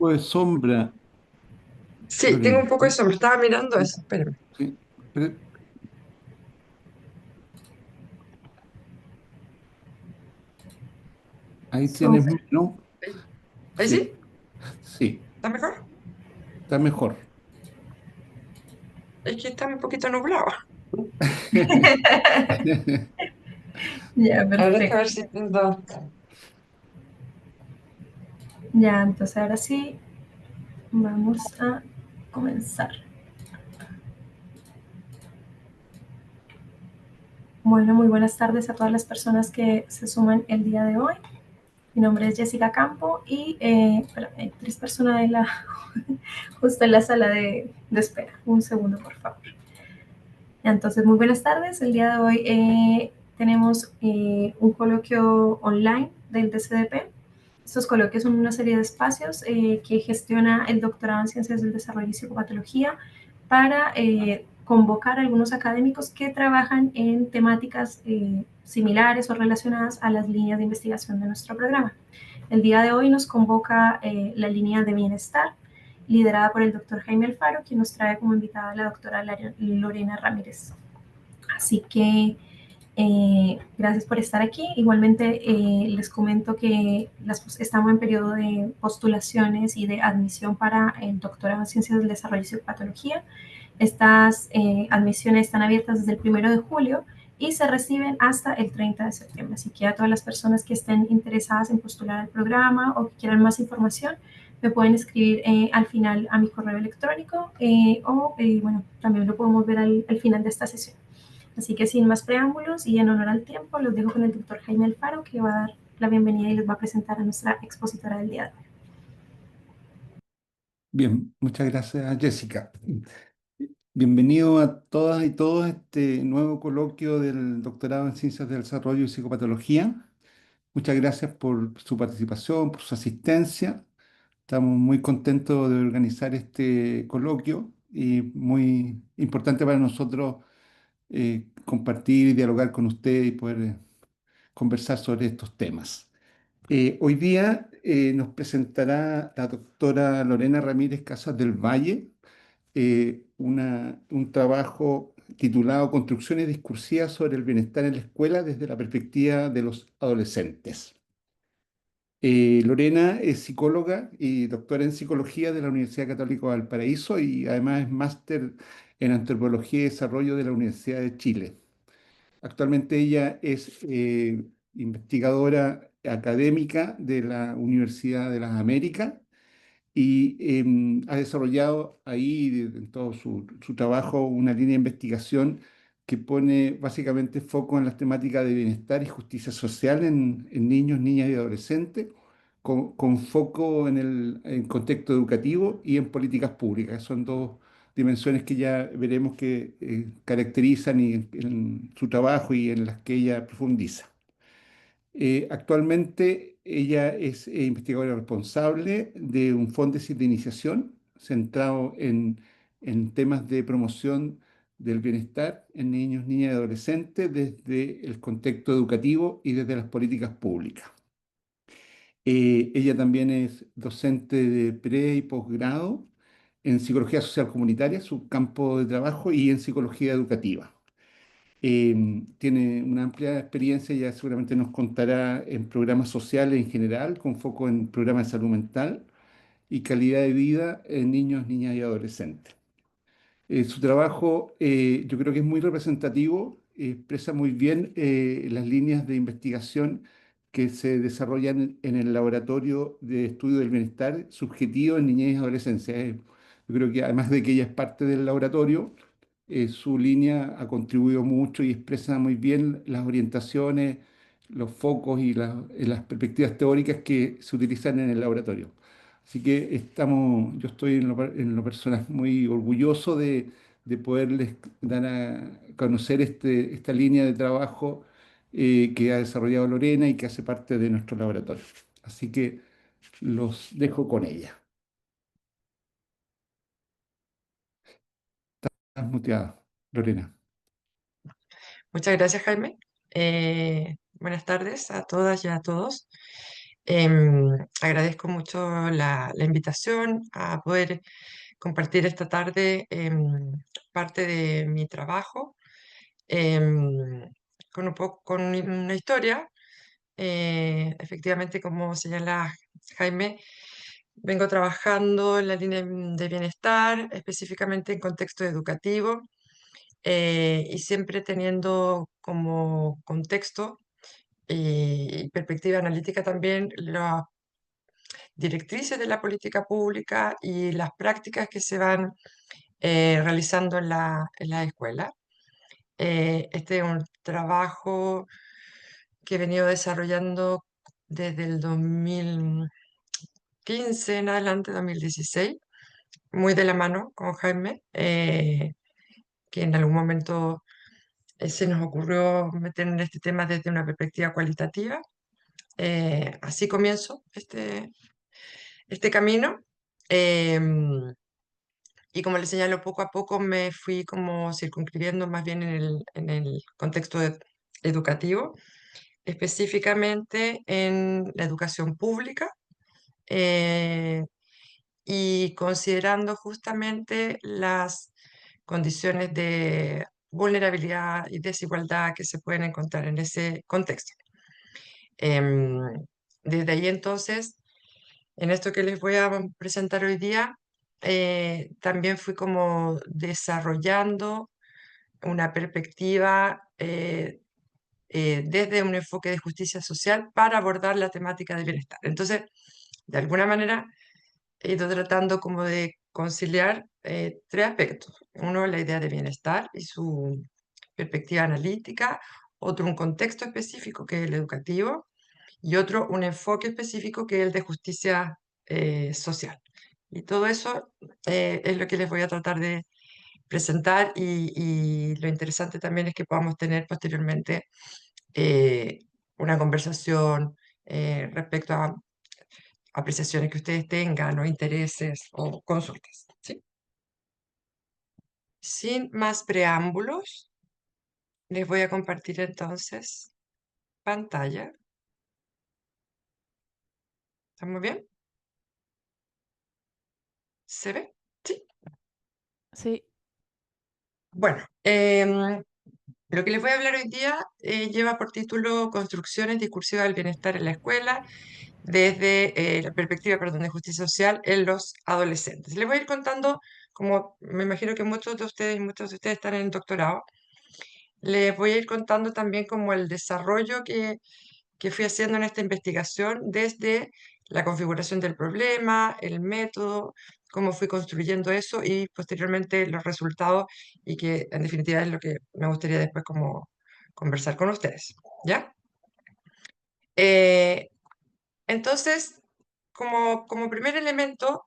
poco de sombra, Sí, tengo Lorena. un poco de eso, me estaba mirando eso, espérame. Sí, pero ahí tienes Súper. menos. ¿Ahí, ahí Sí, sí? sí, ¿Está mejor? está mejor. Es que está un poquito nublado. Ya, Ahora es que a perfecto. ver si intento. Ya, entonces ahora sí, vamos a comenzar. Bueno, muy buenas tardes a todas las personas que se suman el día de hoy. Mi nombre es Jessica Campo y hay tres personas justo en la sala de espera. Un segundo, por favor. Entonces, muy buenas tardes. El día de hoy tenemos un coloquio online del DCDP. Estos coloquios son una serie de espacios que gestiona el doctorado en Ciencias del Desarrollo y Psicopatología para convocar a algunos académicos que trabajan en temáticas similares o relacionadas a las líneas de investigación de nuestro programa. El día de hoy nos convoca la línea de bienestar, liderada por el doctor Jaime Alfaro, quien nos trae como invitada a la doctora Lorena Ramírez. Así que gracias por estar aquí. Igualmente les comento que estamos en periodo de postulaciones y de admisión para el doctorado en Ciencias del Desarrollo y Psicopatología. Estas admisiones están abiertas desde el 1 de julio y se reciben hasta el 30 de septiembre. Así que a todas las personas que estén interesadas en postular al programa o que quieran más información, me pueden escribir al final a mi correo electrónico bueno, también lo podemos ver al final de esta sesión. Así que sin más preámbulos y en honor al tiempo, los dejo con el doctor Jaime Alfaro, que va a dar la bienvenida y les va a presentar a nuestra expositora del día de hoy. Bien, muchas gracias, Jessica. Bienvenido a todas y todos a este nuevo coloquio del Doctorado en Ciencias del Desarrollo y Psicopatología. Muchas gracias por su participación, por su asistencia. Estamos muy contentos de organizar este coloquio y muy importante para nosotros compartir y dialogar con usted y poder conversar sobre estos temas. Hoy día nos presentará la doctora Lorena Ramírez Casas del Valle un trabajo titulado Construcciones discursivas sobre el bienestar en la escuela desde la perspectiva de los adolescentes. Lorena es psicóloga y doctora en psicología de la Universidad Católica de Valparaíso y además es máster en antropología y desarrollo de la Universidad de Chile. Actualmente ella es investigadora académica de la Universidad de las Américas y ha desarrollado ahí en todo su trabajo una línea de investigación que pone básicamente foco en las temáticas de bienestar y justicia social en niños, niñas y adolescentes, con foco en contexto educativo y en políticas públicas. Son dos dimensiones que ya veremos que caracterizan en su trabajo y en las que ella profundiza. Actualmente ella es investigadora responsable de un fondo de iniciación centrado en temas de promoción del bienestar en niños, niñas y adolescentes desde el contexto educativo y desde las políticas públicas. Ella también es docente de pre y posgrado en psicología social comunitaria, su campo de trabajo, y en psicología educativa. Tiene una amplia experiencia, ya seguramente nos contará en programas sociales en general, con foco en programas de salud mental y calidad de vida en niños, niñas y adolescentes. Su trabajo yo creo que es muy representativo, expresa muy bien las líneas de investigación que se desarrollan en el Laboratorio de Estudio del Bienestar Subjetivo en Niñez y Adolescencia. Yo creo que además de que ella es parte del laboratorio, su línea ha contribuido mucho y expresa muy bien las orientaciones, los focos y las perspectivas teóricas que se utilizan en el laboratorio. Así que yo estoy en lo personal muy orgulloso de poderles dar a conocer esta línea de trabajo que ha desarrollado Lorena y que hace parte de nuestro laboratorio. Así que los dejo con ella. Estás muteada, Lorena. Muchas gracias, Jaime. Buenas tardes a todas y a todos. Agradezco mucho la invitación a poder compartir esta tarde parte de mi trabajo em, con con una historia. Efectivamente, como señala Jaime, vengo trabajando en la línea de bienestar, específicamente en contexto educativo, y siempre teniendo como contexto y perspectiva analítica también las directrices de la política pública y las prácticas que se van realizando en en la escuela. Este es un trabajo que he venido desarrollando desde el 2015 en adelante, 2016, muy de la mano con Jaime, que en algún momento se nos ocurrió meter en este tema desde una perspectiva cualitativa. Así comienzo este camino. em, y como les señalo, poco a poco me fui como circunscribiendo más bien en en el contexto educativo, específicamente en la educación pública, eh, y considerando justamente las condiciones de vulnerabilidad y desigualdad que se pueden encontrar en ese contexto. Em, Desde ahí entonces, en esto que les voy a presentar hoy día, también fui como desarrollando una perspectiva desde un enfoque de justicia social para abordar la temática del bienestar. Entonces, de alguna manera, he ido tratando como de conciliar tres aspectos. Uno, la idea de bienestar y su perspectiva analítica, otro, un contexto específico que es el educativo, y otro, un enfoque específico que es el de justicia social. Y todo eso es lo que les voy a tratar de presentar y lo interesante también es que podamos tener posteriormente eh, una conversación respecto a apreciaciones que ustedes tengan o intereses o consultas. ¿Sí? Sin más preámbulos, les voy a compartir entonces pantalla. ¿Estamos bien? ¿Se ve? Sí. Sí, Bueno, lo que les voy a hablar hoy día lleva por título Construcciones discursivas del bienestar en la escuela desde la perspectiva, perdón, de justicia social en los adolescentes. Les voy a ir contando, como me imagino que muchos de ustedes están en doctorado, les voy a ir contando también como el desarrollo que fui haciendo en esta investigación desde la configuración del problema, el método, cómo fui construyendo eso y posteriormente los resultados y que en definitiva es lo que me gustaría después como conversar con ustedes. ¿Ya? Eh, entonces, como primer elemento,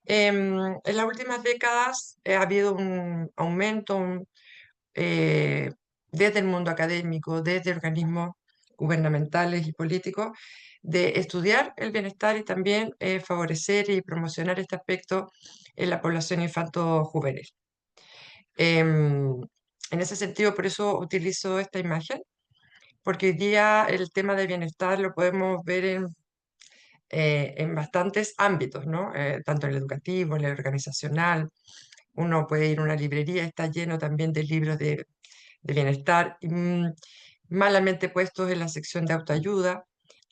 en las últimas décadas ha habido un aumento eh, desde el mundo académico, desde organismos gubernamentales y políticos, de estudiar el bienestar y también favorecer y promocionar este aspecto en la población infanto-juvenil. Em, en ese sentido, por eso utilizo esta imagen, porque hoy día el tema de bienestar lo podemos ver en bastantes ámbitos, ¿no? Tanto en el educativo, en el organizacional. Uno puede ir a una librería, está lleno también de libros de bienestar, malamente puestos en la sección de autoayuda,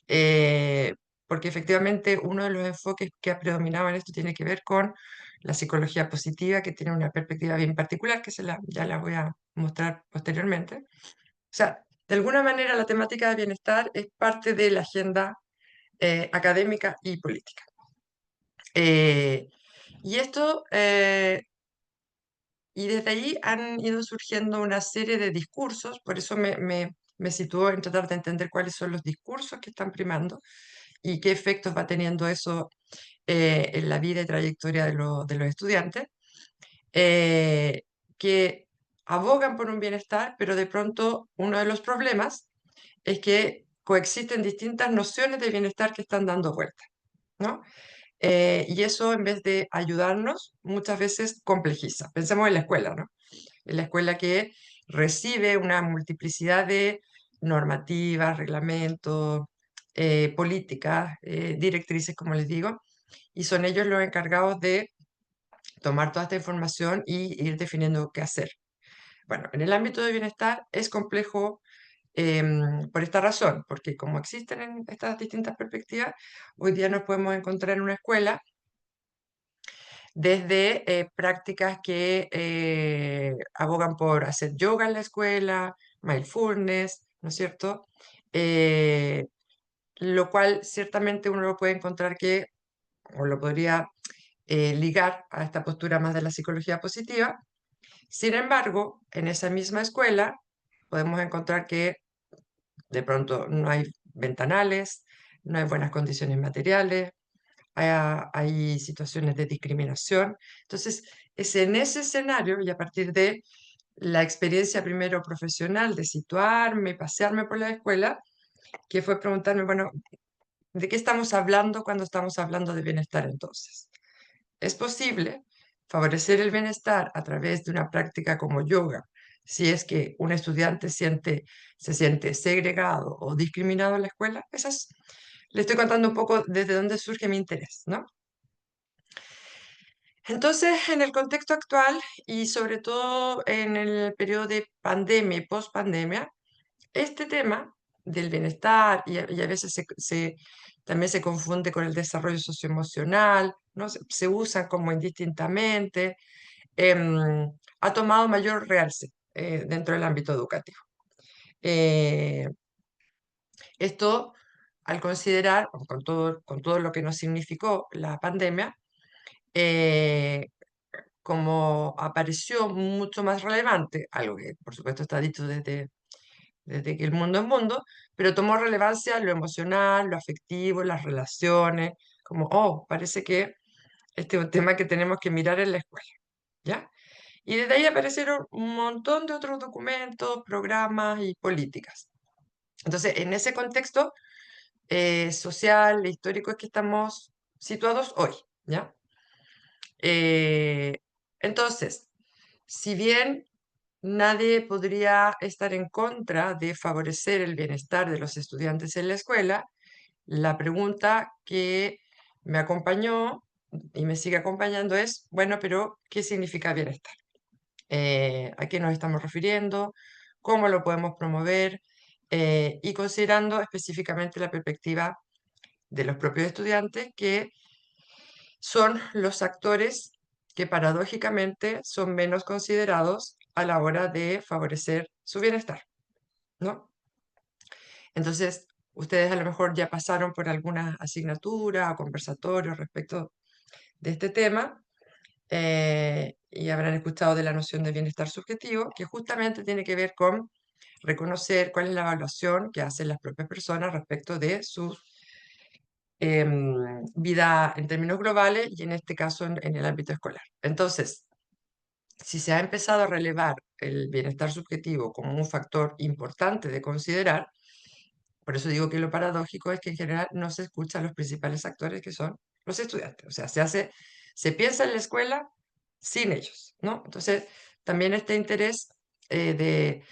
eh, porque efectivamente uno de los enfoques que ha predominado en esto tiene que ver con la psicología positiva, que tiene una perspectiva bien particular, que ya la voy a mostrar posteriormente. O sea, de alguna manera la temática de bienestar es parte de la agenda académica y política. Y esto y desde ahí han ido surgiendo una serie de discursos, por eso me situó en tratar de entender cuáles son los discursos que están primando y qué efectos va teniendo eso en la vida y trayectoria de los estudiantes, eh, que abogan por un bienestar, pero de pronto uno de los problemas es que coexisten distintas nociones de bienestar que están dando vuelta, ¿no? Y eso, en vez de ayudarnos, muchas veces complejiza. Pensemos en la escuela, ¿no? En la escuela que recibe una multiplicidad de normativas, reglamentos, políticas, directrices, como les digo, y son ellos los encargados de tomar toda esta información y ir definiendo qué hacer. Bueno, en el ámbito de bienestar es complejo por esta razón, porque como existen en estas distintas perspectivas, hoy día nos podemos encontrar en una escuela desde prácticas que abogan por hacer yoga en la escuela, mindfulness, ¿no es cierto? Lo cual ciertamente uno lo puede encontrar que, o lo podría ligar a esta postura más de la psicología positiva. Sin embargo, en esa misma escuela podemos encontrar que de pronto no hay ventanales, no hay buenas condiciones materiales, hay situaciones de discriminación. Entonces, es en ese escenario y a partir de la experiencia primero profesional de situarme, pasearme por la escuela, que fue preguntarme, bueno, ¿de qué estamos hablando cuando estamos hablando de bienestar entonces? ¿Es posible favorecer el bienestar a través de una práctica como yoga si es que un estudiante se siente segregado o discriminado en la escuela? Le estoy contando un poco desde dónde surge mi interés, ¿no? Entonces, en el contexto actual y sobre todo en el periodo de pandemia y post-pandemia, este tema del bienestar y a veces también se confunde con el desarrollo socioemocional, ¿no? Se usan como indistintamente, em, ha tomado mayor realce dentro del ámbito educativo. Eh, Esto, al considerar, con todo lo que nos significó la pandemia, eh, como apareció mucho más relevante, algo que por supuesto está dicho desde que el mundo es mundo, pero tomó relevancia lo emocional, lo afectivo, las relaciones, como, oh, parece que este es un tema que tenemos que mirar en la escuela, ¿ya? Y desde ahí aparecieron un montón de otros documentos, programas y políticas. Entonces, en ese contexto social e histórico es que estamos situados hoy, ¿ya? Eh, entonces, si bien nadie podría estar en contra de favorecer el bienestar de los estudiantes en la escuela, la pregunta que me acompañó y me sigue acompañando es, bueno, pero ¿qué significa bienestar? ¿A qué nos estamos refiriendo? ¿Cómo lo podemos promover? Y considerando específicamente la perspectiva de los propios estudiantes, que son los actores que paradójicamente son menos considerados a la hora de favorecer su bienestar, ¿no? Entonces, ustedes a lo mejor ya pasaron por alguna asignatura o conversatorio respecto de este tema y habrán escuchado de la noción de bienestar subjetivo, que justamente tiene que ver con reconocer cuál es la evaluación que hacen las propias personas respecto de su vida en términos globales y en este caso en el ámbito escolar. Entonces, si se ha empezado a relevar el bienestar subjetivo como un factor importante de considerar, por eso digo que lo paradójico es que en general no se escucha a los principales actores que son los estudiantes. O sea, se piensa en la escuela sin ellos, ¿no? Entonces, también este interés de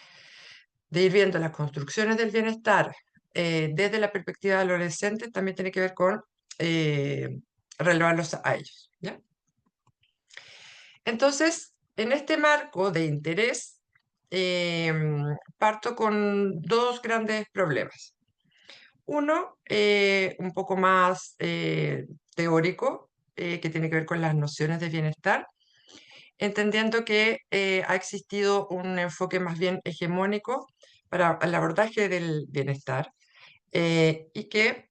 ir viendo las construcciones del bienestar desde la perspectiva del adolescente también tiene que ver con eh, relevarlos a ellos, ¿ya? Entonces, en este marco de interés, parto con dos grandes problemas. Uno, un poco más teórico, que tiene que ver con las nociones de bienestar, entendiendo que ha existido un enfoque más bien hegemónico para el abordaje del bienestar y que,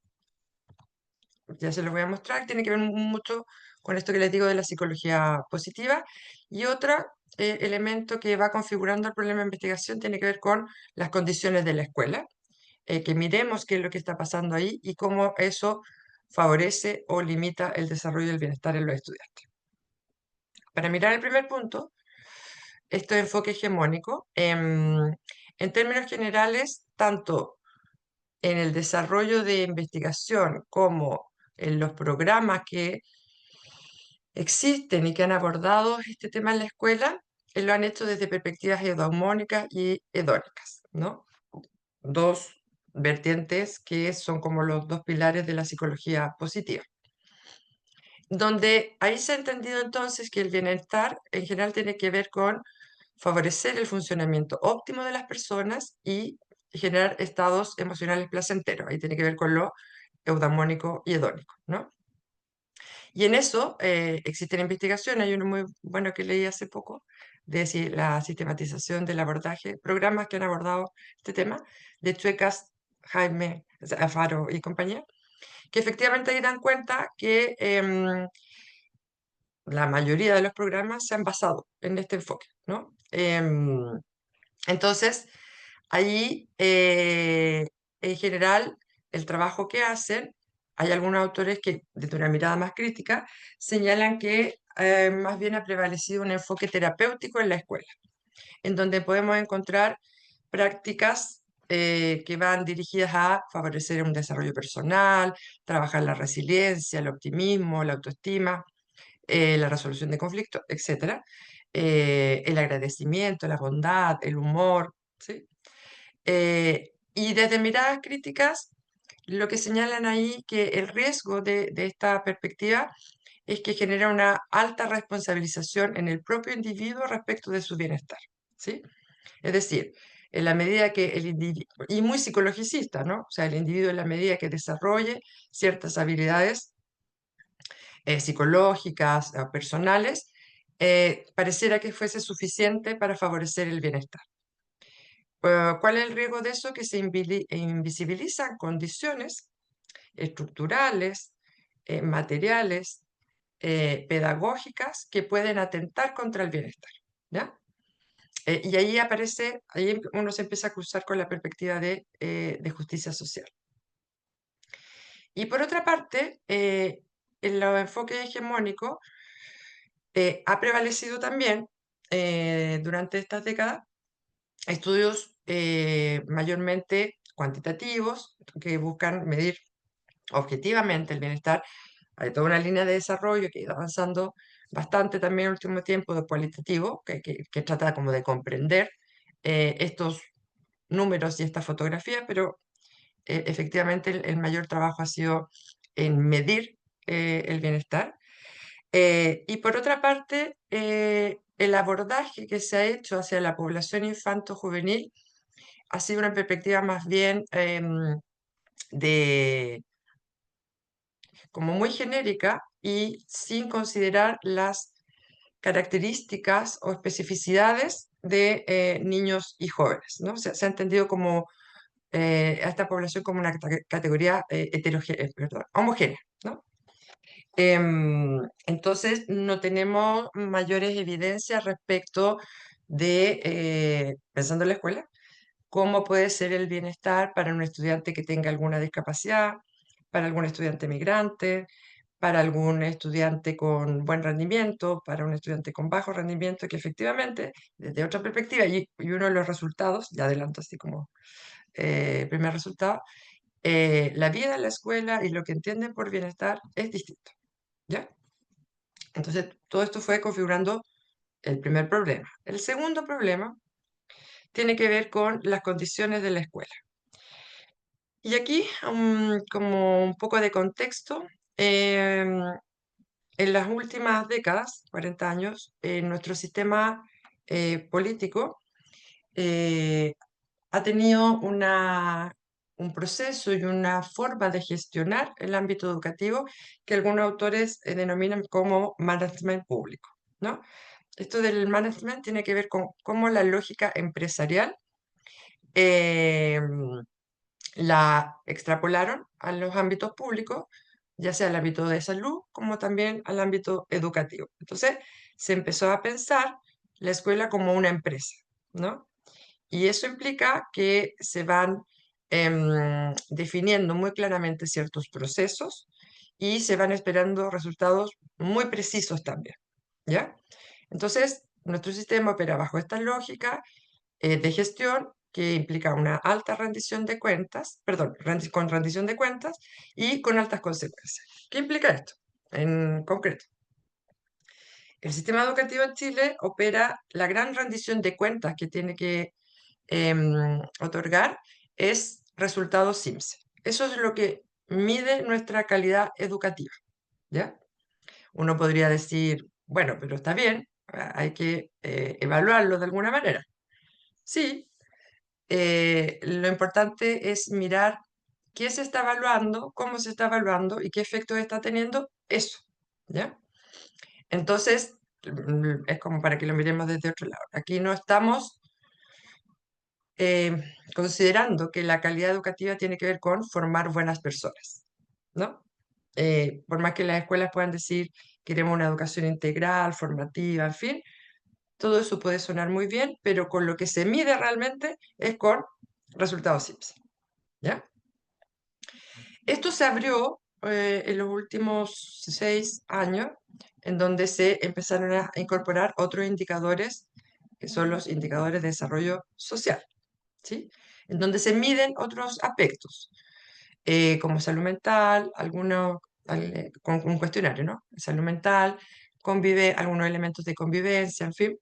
ya se los voy a mostrar, tiene que ver mucho con esto que les digo de la psicología positiva. Y otro elemento que va configurando el problema de investigación tiene que ver con las condiciones de la escuela, que miremos qué es lo que está pasando ahí y cómo eso favorece o limita el desarrollo del bienestar en los estudiantes. Para mirar el primer punto, este enfoque hegemónico, en términos generales, tanto en el desarrollo de investigación como en los programas que existen y que han abordado este tema en la escuela, lo han hecho desde perspectivas eudaimónicas y hedónicas, ¿no? Dos vertientes que son como los dos pilares de la psicología positiva. Donde ahí se ha entendido entonces que el bienestar en general tiene que ver con favorecer el funcionamiento óptimo de las personas y generar estados emocionales placenteros. Ahí tiene que ver con lo eudamónico y hedónico, ¿no? Y en eso existen investigaciones, hay uno muy bueno que leí hace poco, de la sistematización del abordaje, programas que han abordado este tema, de Chuecas, Jaime, o sea, Alfaro y compañía, que efectivamente ahí dan cuenta que la mayoría de los programas se han basado en este enfoque, ¿no? Entonces, ahí, en general, el trabajo que hacen, hay algunos autores que, desde una mirada más crítica, señalan que más bien ha prevalecido un enfoque terapéutico en la escuela, en donde podemos encontrar prácticas que van dirigidas a favorecer un desarrollo personal, trabajar la resiliencia, el optimismo, la autoestima, la resolución de conflictos, etc. El agradecimiento, la bondad, el humor, ¿sí? Y desde miradas críticas, lo que señalan ahí que el riesgo de esta perspectiva es que genera una alta responsabilización en el propio individuo respecto de su bienestar, ¿sí? Es decir, en la medida que el individuo, y muy psicologicista, ¿no? O sea, el individuo en la medida que desarrolle ciertas habilidades psicológicas o personales, pareciera que fuese suficiente para favorecer el bienestar. ¿Cuál es el riesgo de eso? Que se invisibilizan condiciones estructurales, materiales, pedagógicas que pueden atentar contra el bienestar, ¿ya? Y ahí aparece, ahí uno se empieza a cruzar con la perspectiva de justicia social. Y por otra parte, en los enfoques hegemónicos ha prevalecido también durante estas décadas estudios mayormente cuantitativos que buscan medir objetivamente el bienestar. Hay toda una línea de desarrollo que ha ido avanzando bastante también en el último tiempo de cualitativo, que trata como de comprender estos números y estas fotografías, pero efectivamente el mayor trabajo ha sido en medir el bienestar. Y por otra parte, el abordaje que se ha hecho hacia la población infanto-juvenil ha sido una perspectiva más bien de, como muy genérica y sin considerar las características o especificidades de niños y jóvenes, ¿no? Se ha entendido como a esta población como una categoría homogénea, ¿no? Entonces, no tenemos mayores evidencias respecto de, pensando en la escuela, cómo puede ser el bienestar para un estudiante que tenga alguna discapacidad, para algún estudiante migrante, para algún estudiante con buen rendimiento, para un estudiante con bajo rendimiento, que efectivamente, desde otra perspectiva, y uno de los resultados, ya adelanto así como primer resultado, la vida en la escuela y lo que entienden por bienestar es distinto, ¿ya? Entonces, todo esto fue configurando el primer problema. El segundo problema tiene que ver con las condiciones de la escuela. Y aquí, como un poco de contexto, en las últimas décadas, 40 años, nuestro sistema político ha tenido un proceso y una forma de gestionar el ámbito educativo que algunos autores denominan como management público, ¿no? Esto del management tiene que ver con cómo la lógica empresarial la extrapolaron a los ámbitos públicos, ya sea al ámbito de salud como también al ámbito educativo. Entonces, se empezó a pensar la escuela como una empresa, ¿no? Y eso implica que se van definiendo muy claramente ciertos procesos y se van esperando resultados muy precisos también, ¿ya? Entonces, nuestro sistema opera bajo esta lógica de gestión que implica una alta rendición de cuentas, perdón, con rendición de cuentas y con altas consecuencias. ¿Qué implica esto en concreto? El sistema educativo en Chile opera la gran rendición de cuentas que tiene que otorgar es resultados SIMSE. Eso es lo que mide nuestra calidad educativa, ¿ya? Uno podría decir, bueno, pero está bien, hay que evaluarlo de alguna manera. Sí, lo importante es mirar qué se está evaluando, cómo se está evaluando y qué efectos está teniendo eso, ¿ya? Entonces, es como para que lo miremos desde otro lado. Aquí no estamos considerando que la calidad educativa tiene que ver con formar buenas personas, ¿no? Por más que las escuelas puedan decir queremos una educación integral, formativa, en fin, todo eso puede sonar muy bien, pero con lo que se mide realmente es con resultados SIMS, ¿ya? Esto se abrió en los últimos 6 años, en donde se empezaron a incorporar otros indicadores, que son los indicadores de desarrollo social, ¿sí? En donde se miden otros aspectos, como salud mental, con un cuestionario, ¿no? Salud mental, algunos elementos de convivencia, en fin,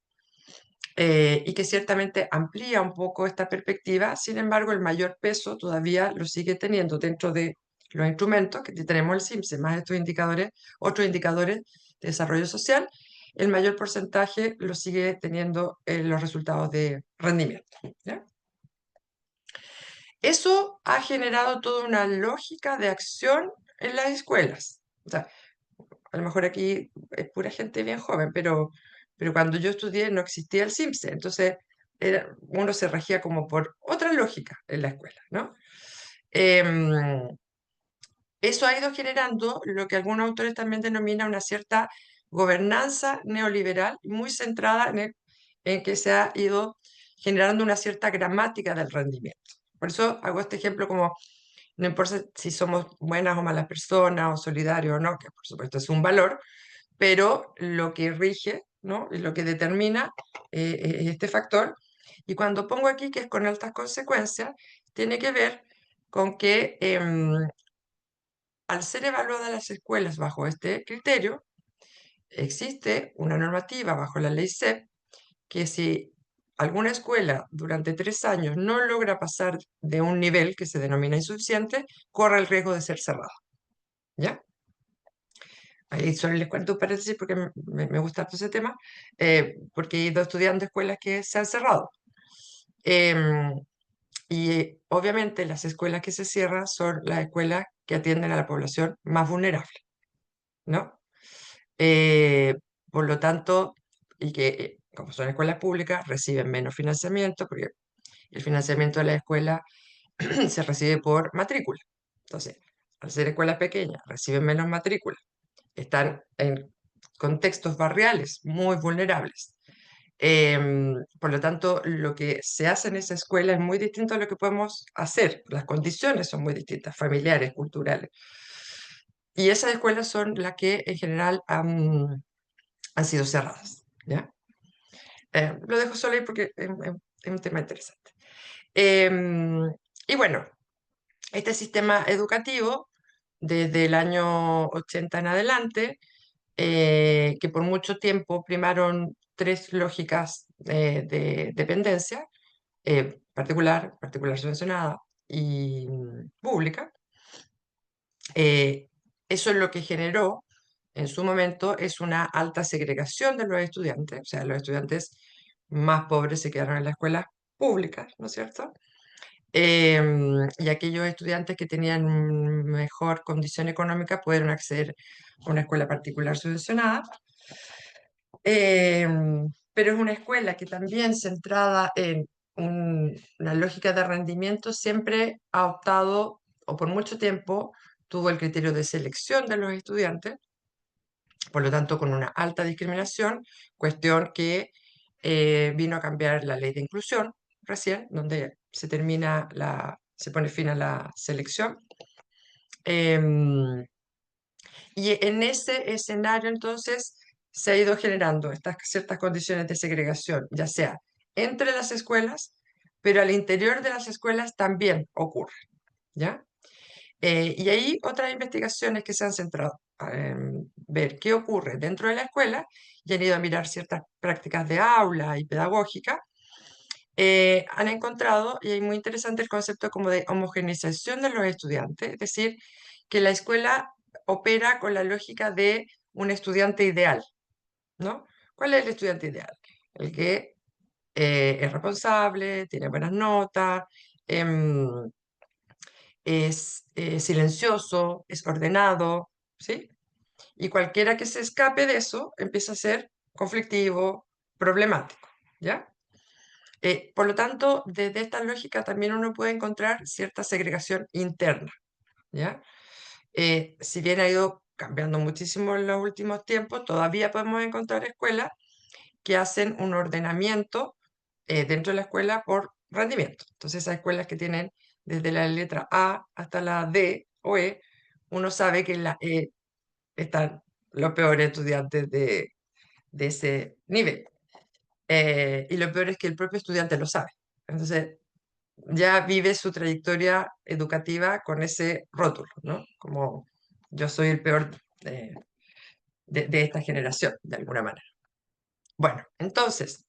y que ciertamente amplía un poco esta perspectiva. Sin embargo, el mayor peso todavía lo sigue teniendo dentro de los instrumentos que tenemos el SIMSE, más estos indicadores, otros indicadores de desarrollo social, el mayor porcentaje lo sigue teniendo en los resultados de rendimiento, ¿ya? Eso ha generado toda una lógica de acción en las escuelas. O sea, a lo mejor aquí es pura gente bien joven, pero cuando yo estudié no existía el SIMSE, entonces uno se regía como por otra lógica en la escuela, ¿no? Em, Eso ha ido generando lo que algunos autores también denominan una cierta gobernanza neoliberal, muy centrada en que se ha ido generando una cierta gramática del rendimiento. Por eso hago este ejemplo como, no importa si somos buenas o malas personas, o solidarios o no, que por supuesto es un valor, pero lo que rige, ¿no? Y lo que determina es este factor. Y cuando pongo aquí que es con altas consecuencias, tiene que ver con que al ser evaluadas las escuelas bajo este criterio, existe una normativa bajo la ley SEP que si alguna escuela durante 3 años no logra pasar de un nivel que se denomina insuficiente, corre el riesgo de ser cerrada, ¿ya? Ahí solo les cuento un paréntesis porque me gusta todo ese tema, porque he ido estudiando escuelas que se han cerrado. Em, y obviamente las escuelas que se cierran son las escuelas que atienden a la población más vulnerable, ¿no? Eh, por lo tanto, y que como son escuelas públicas, reciben menos financiamiento, porque el financiamiento de la escuela se recibe por matrícula. Entonces, al ser escuelas pequeñas, reciben menos matrícula, están en contextos barriales muy vulnerables. Por lo tanto, lo que se hace en esa escuela es muy distinto a lo que podemos hacer. Las condiciones son muy distintas, familiares, culturales. Y esas escuelas son las que en general han sido cerradas, ¿ya? Lo dejo solo ahí porque es un tema interesante. Em, y bueno, este sistema educativo, desde el año 80 en adelante, que por mucho tiempo primaron 3 lógicas de dependencia, particular subvencionada y pública. Eso es lo que generó en su momento es una alta segregación de los estudiantes, o sea, los estudiantes más pobres se quedaron en las escuelas públicas, ¿no es cierto? Y aquellos estudiantes que tenían mejor condición económica pudieron acceder a una escuela particular subvencionada. Pero es una escuela que también centrada en una lógica de rendimiento siempre ha optado, o por mucho tiempo, tuvo el criterio de selección de los estudiantes, por lo tanto con una alta discriminación, cuestión que vino a cambiar la ley de inclusión recién, donde se pone fin a la selección. Em, y en ese escenario, entonces, se ha ido generando estas ciertas condiciones de segregación, ya sea entre las escuelas, pero al interior de las escuelas también ocurre, ¿ya? Y hay otras investigaciones que se han centrado en ver qué ocurre dentro de la escuela y han ido a mirar ciertas prácticas de aula y pedagógica, han encontrado, y es muy interesante el concepto como de homogeneización de los estudiantes, es decir, que la escuela opera con la lógica de un estudiante ideal, ¿no? ¿Cuál es el estudiante ideal? El que es responsable, tiene buenas notas, em, es silencioso, es ordenado, ¿sí? Y cualquiera que se escape de eso empieza a ser conflictivo, problemático, ¿ya? Por lo tanto, desde esta lógica también uno puede encontrar cierta segregación interna, ¿ya? Si bien ha ido cambiando muchísimo en los últimos tiempos, todavía podemos encontrar escuelas que hacen un ordenamiento dentro de la escuela por rendimiento. Entonces, esas escuelas que tienen desde la letra A hasta la D o E, uno sabe que en la E están los peores estudiantes de ese nivel. Y lo peor es que el propio estudiante lo sabe. Entonces, ya vive su trayectoria educativa con ese rótulo, ¿no? Como yo soy el peor de esta generación, de alguna manera. Bueno, entonces,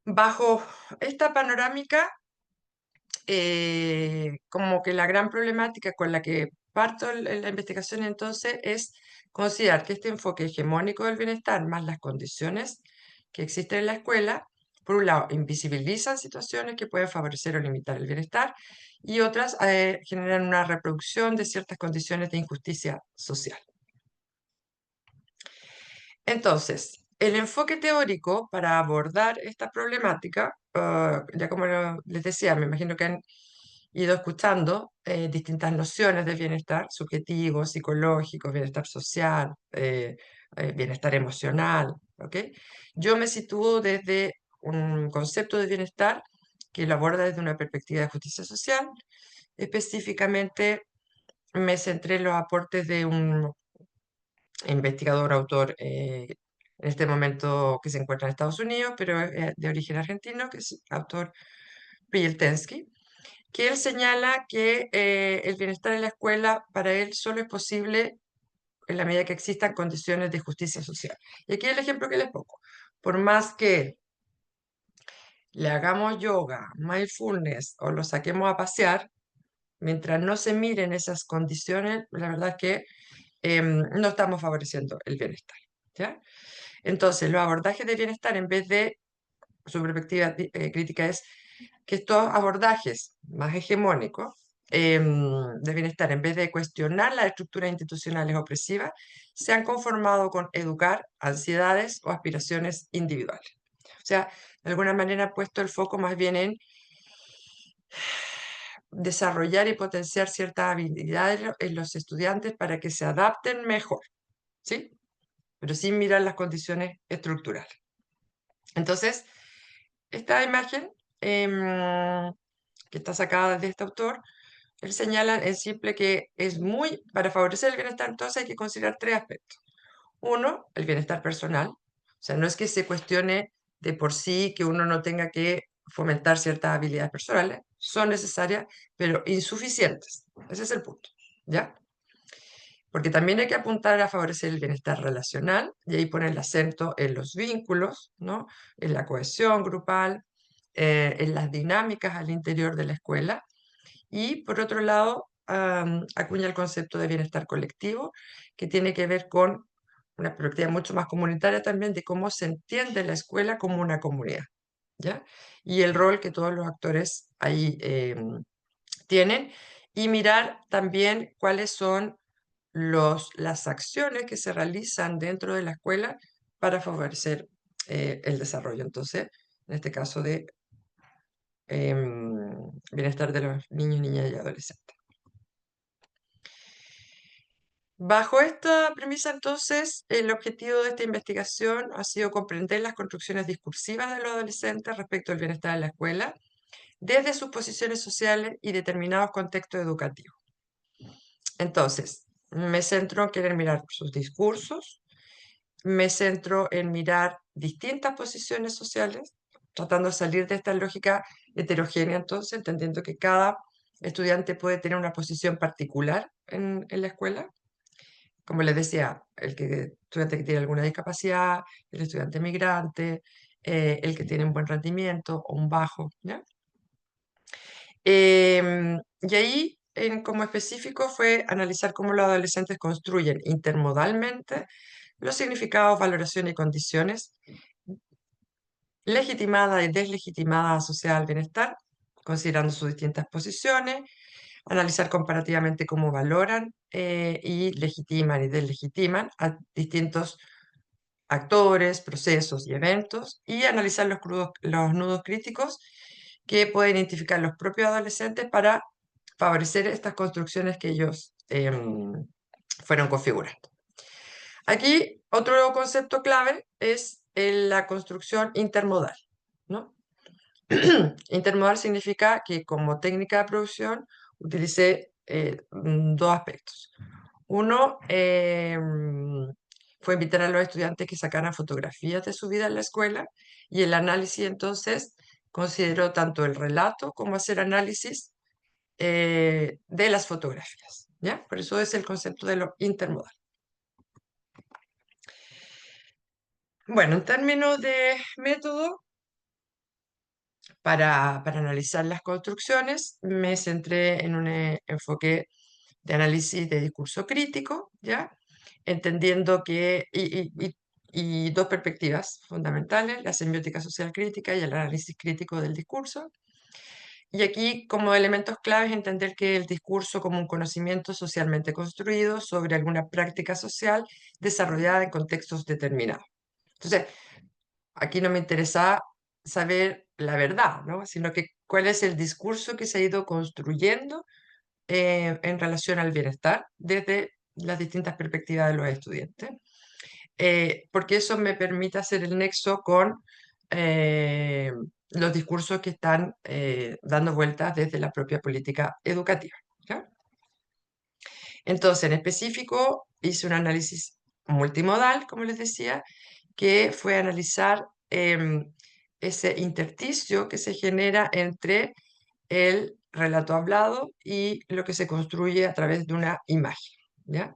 bajo esta panorámica, como que la gran problemática con la que parto la investigación entonces es considerar que este enfoque hegemónico del bienestar más las condiciones que existen en la escuela, por un lado, invisibilizan situaciones que pueden favorecer o limitar el bienestar y otras generan una reproducción de ciertas condiciones de injusticia social. Entonces, el enfoque teórico para abordar esta problemática, ya como les decía, me imagino que han ido escuchando distintas nociones de bienestar subjetivo, psicológico, bienestar social, bienestar emocional, ¿ok? Yo me sitúo desde un concepto de bienestar que lo aborda desde una perspectiva de justicia social. Específicamente me centré en los aportes de un investigador, autor, en este momento que se encuentra en Estados Unidos, pero de origen argentino, que es autor Prieltensky, que él señala que el bienestar en la escuela para él solo es posible en la medida que existan condiciones de justicia social. Y aquí el ejemplo que les pongo. Por más que le hagamos yoga, mindfulness o lo saquemos a pasear, mientras no se miren esas condiciones, la verdad es que no estamos favoreciendo el bienestar, ¿ya? Entonces, los abordajes de bienestar, en vez de su perspectiva crítica, es que estos abordajes más hegemónicos de bienestar, en vez de cuestionar las estructuras institucionales opresivas, se han conformado con educar ansiedades o aspiraciones individuales. O sea, de alguna manera ha puesto el foco más bien en desarrollar y potenciar ciertas habilidades en los estudiantes para que se adapten mejor, ¿sí? Pero sin mirar las condiciones estructurales. Entonces, esta imagen que está sacada de este autor, él señala en simple que es muy, para favorecer el bienestar, entonces hay que considerar tres aspectos. Uno, el bienestar personal. O sea, no es que se cuestione de por sí que uno no tenga que fomentar ciertas habilidades personales, son necesarias, pero insuficientes. Ese es el punto, ¿ya? Porque también hay que apuntar a favorecer el bienestar relacional y ahí poner el acento en los vínculos, ¿no? En la cohesión grupal, en las dinámicas al interior de la escuela. Y por otro lado, acuña el concepto de bienestar colectivo, que tiene que ver con una perspectiva mucho más comunitaria también de cómo se entiende la escuela como una comunidad, ¿ya? Y el rol que todos los actores ahí tienen, y mirar también cuáles son las acciones que se realizan dentro de la escuela para favorecer el desarrollo. Entonces, en este caso de bienestar de los niños, niñas y adolescentes. Bajo esta premisa, entonces, el objetivo de esta investigación ha sido comprender las construcciones discursivas de los adolescentes respecto al bienestar en la escuela, desde sus posiciones sociales y determinados contextos educativos. Entonces, me centro en querer mirar sus discursos, me centro en mirar distintas posiciones sociales, tratando de salir de esta lógica heterogénea, entonces, entendiendo que cada estudiante puede tener una posición particular en la escuela. Como les decía, estudiante que tiene alguna discapacidad, el estudiante migrante, el que tiene un buen rendimiento o un bajo, ¿ya? Y ahí, como específico, fue analizar cómo los adolescentes construyen intermodalmente los significados, valoraciones y condiciones legitimadas y deslegitimadas asociadas al bienestar, considerando sus distintas posiciones, analizar comparativamente cómo valoran y legitiman y deslegitiman a distintos actores, procesos y eventos, y analizar los nudos críticos que pueden identificar los propios adolescentes para favorecer estas construcciones que ellos fueron configurando. Aquí otro concepto clave es la construcción intermodal, ¿no? Intermodal significa que como técnica de producción utilicé dos aspectos. Uno fue invitar a los estudiantes que sacaran fotografías de su vida en la escuela, y el análisis entonces consideró tanto el relato como hacer análisis de las fotografías, ¿ya? Por eso es el concepto de lo intermodal. Bueno, en términos de método, para analizar las construcciones, me centré en un enfoque de análisis de discurso crítico, ¿ya? Entendiendo que, y dos perspectivas fundamentales, la semiótica social crítica y el análisis crítico del discurso. Y aquí, como elementos claves, entender que el discurso como un conocimiento socialmente construido sobre alguna práctica social desarrollada en contextos determinados. Entonces, aquí no me interesa saber la verdad, ¿no? Sino que cuál es el discurso que se ha ido construyendo en relación al bienestar desde las distintas perspectivas de los estudiantes, porque eso me permite hacer el nexo con los discursos que están dando vueltas desde la propia política educativa, ¿ya? Entonces, en específico, hice un análisis multimodal, como les decía, que fue analizar ese intersticio que se genera entre el relato hablado y lo que se construye a través de una imagen, ¿ya?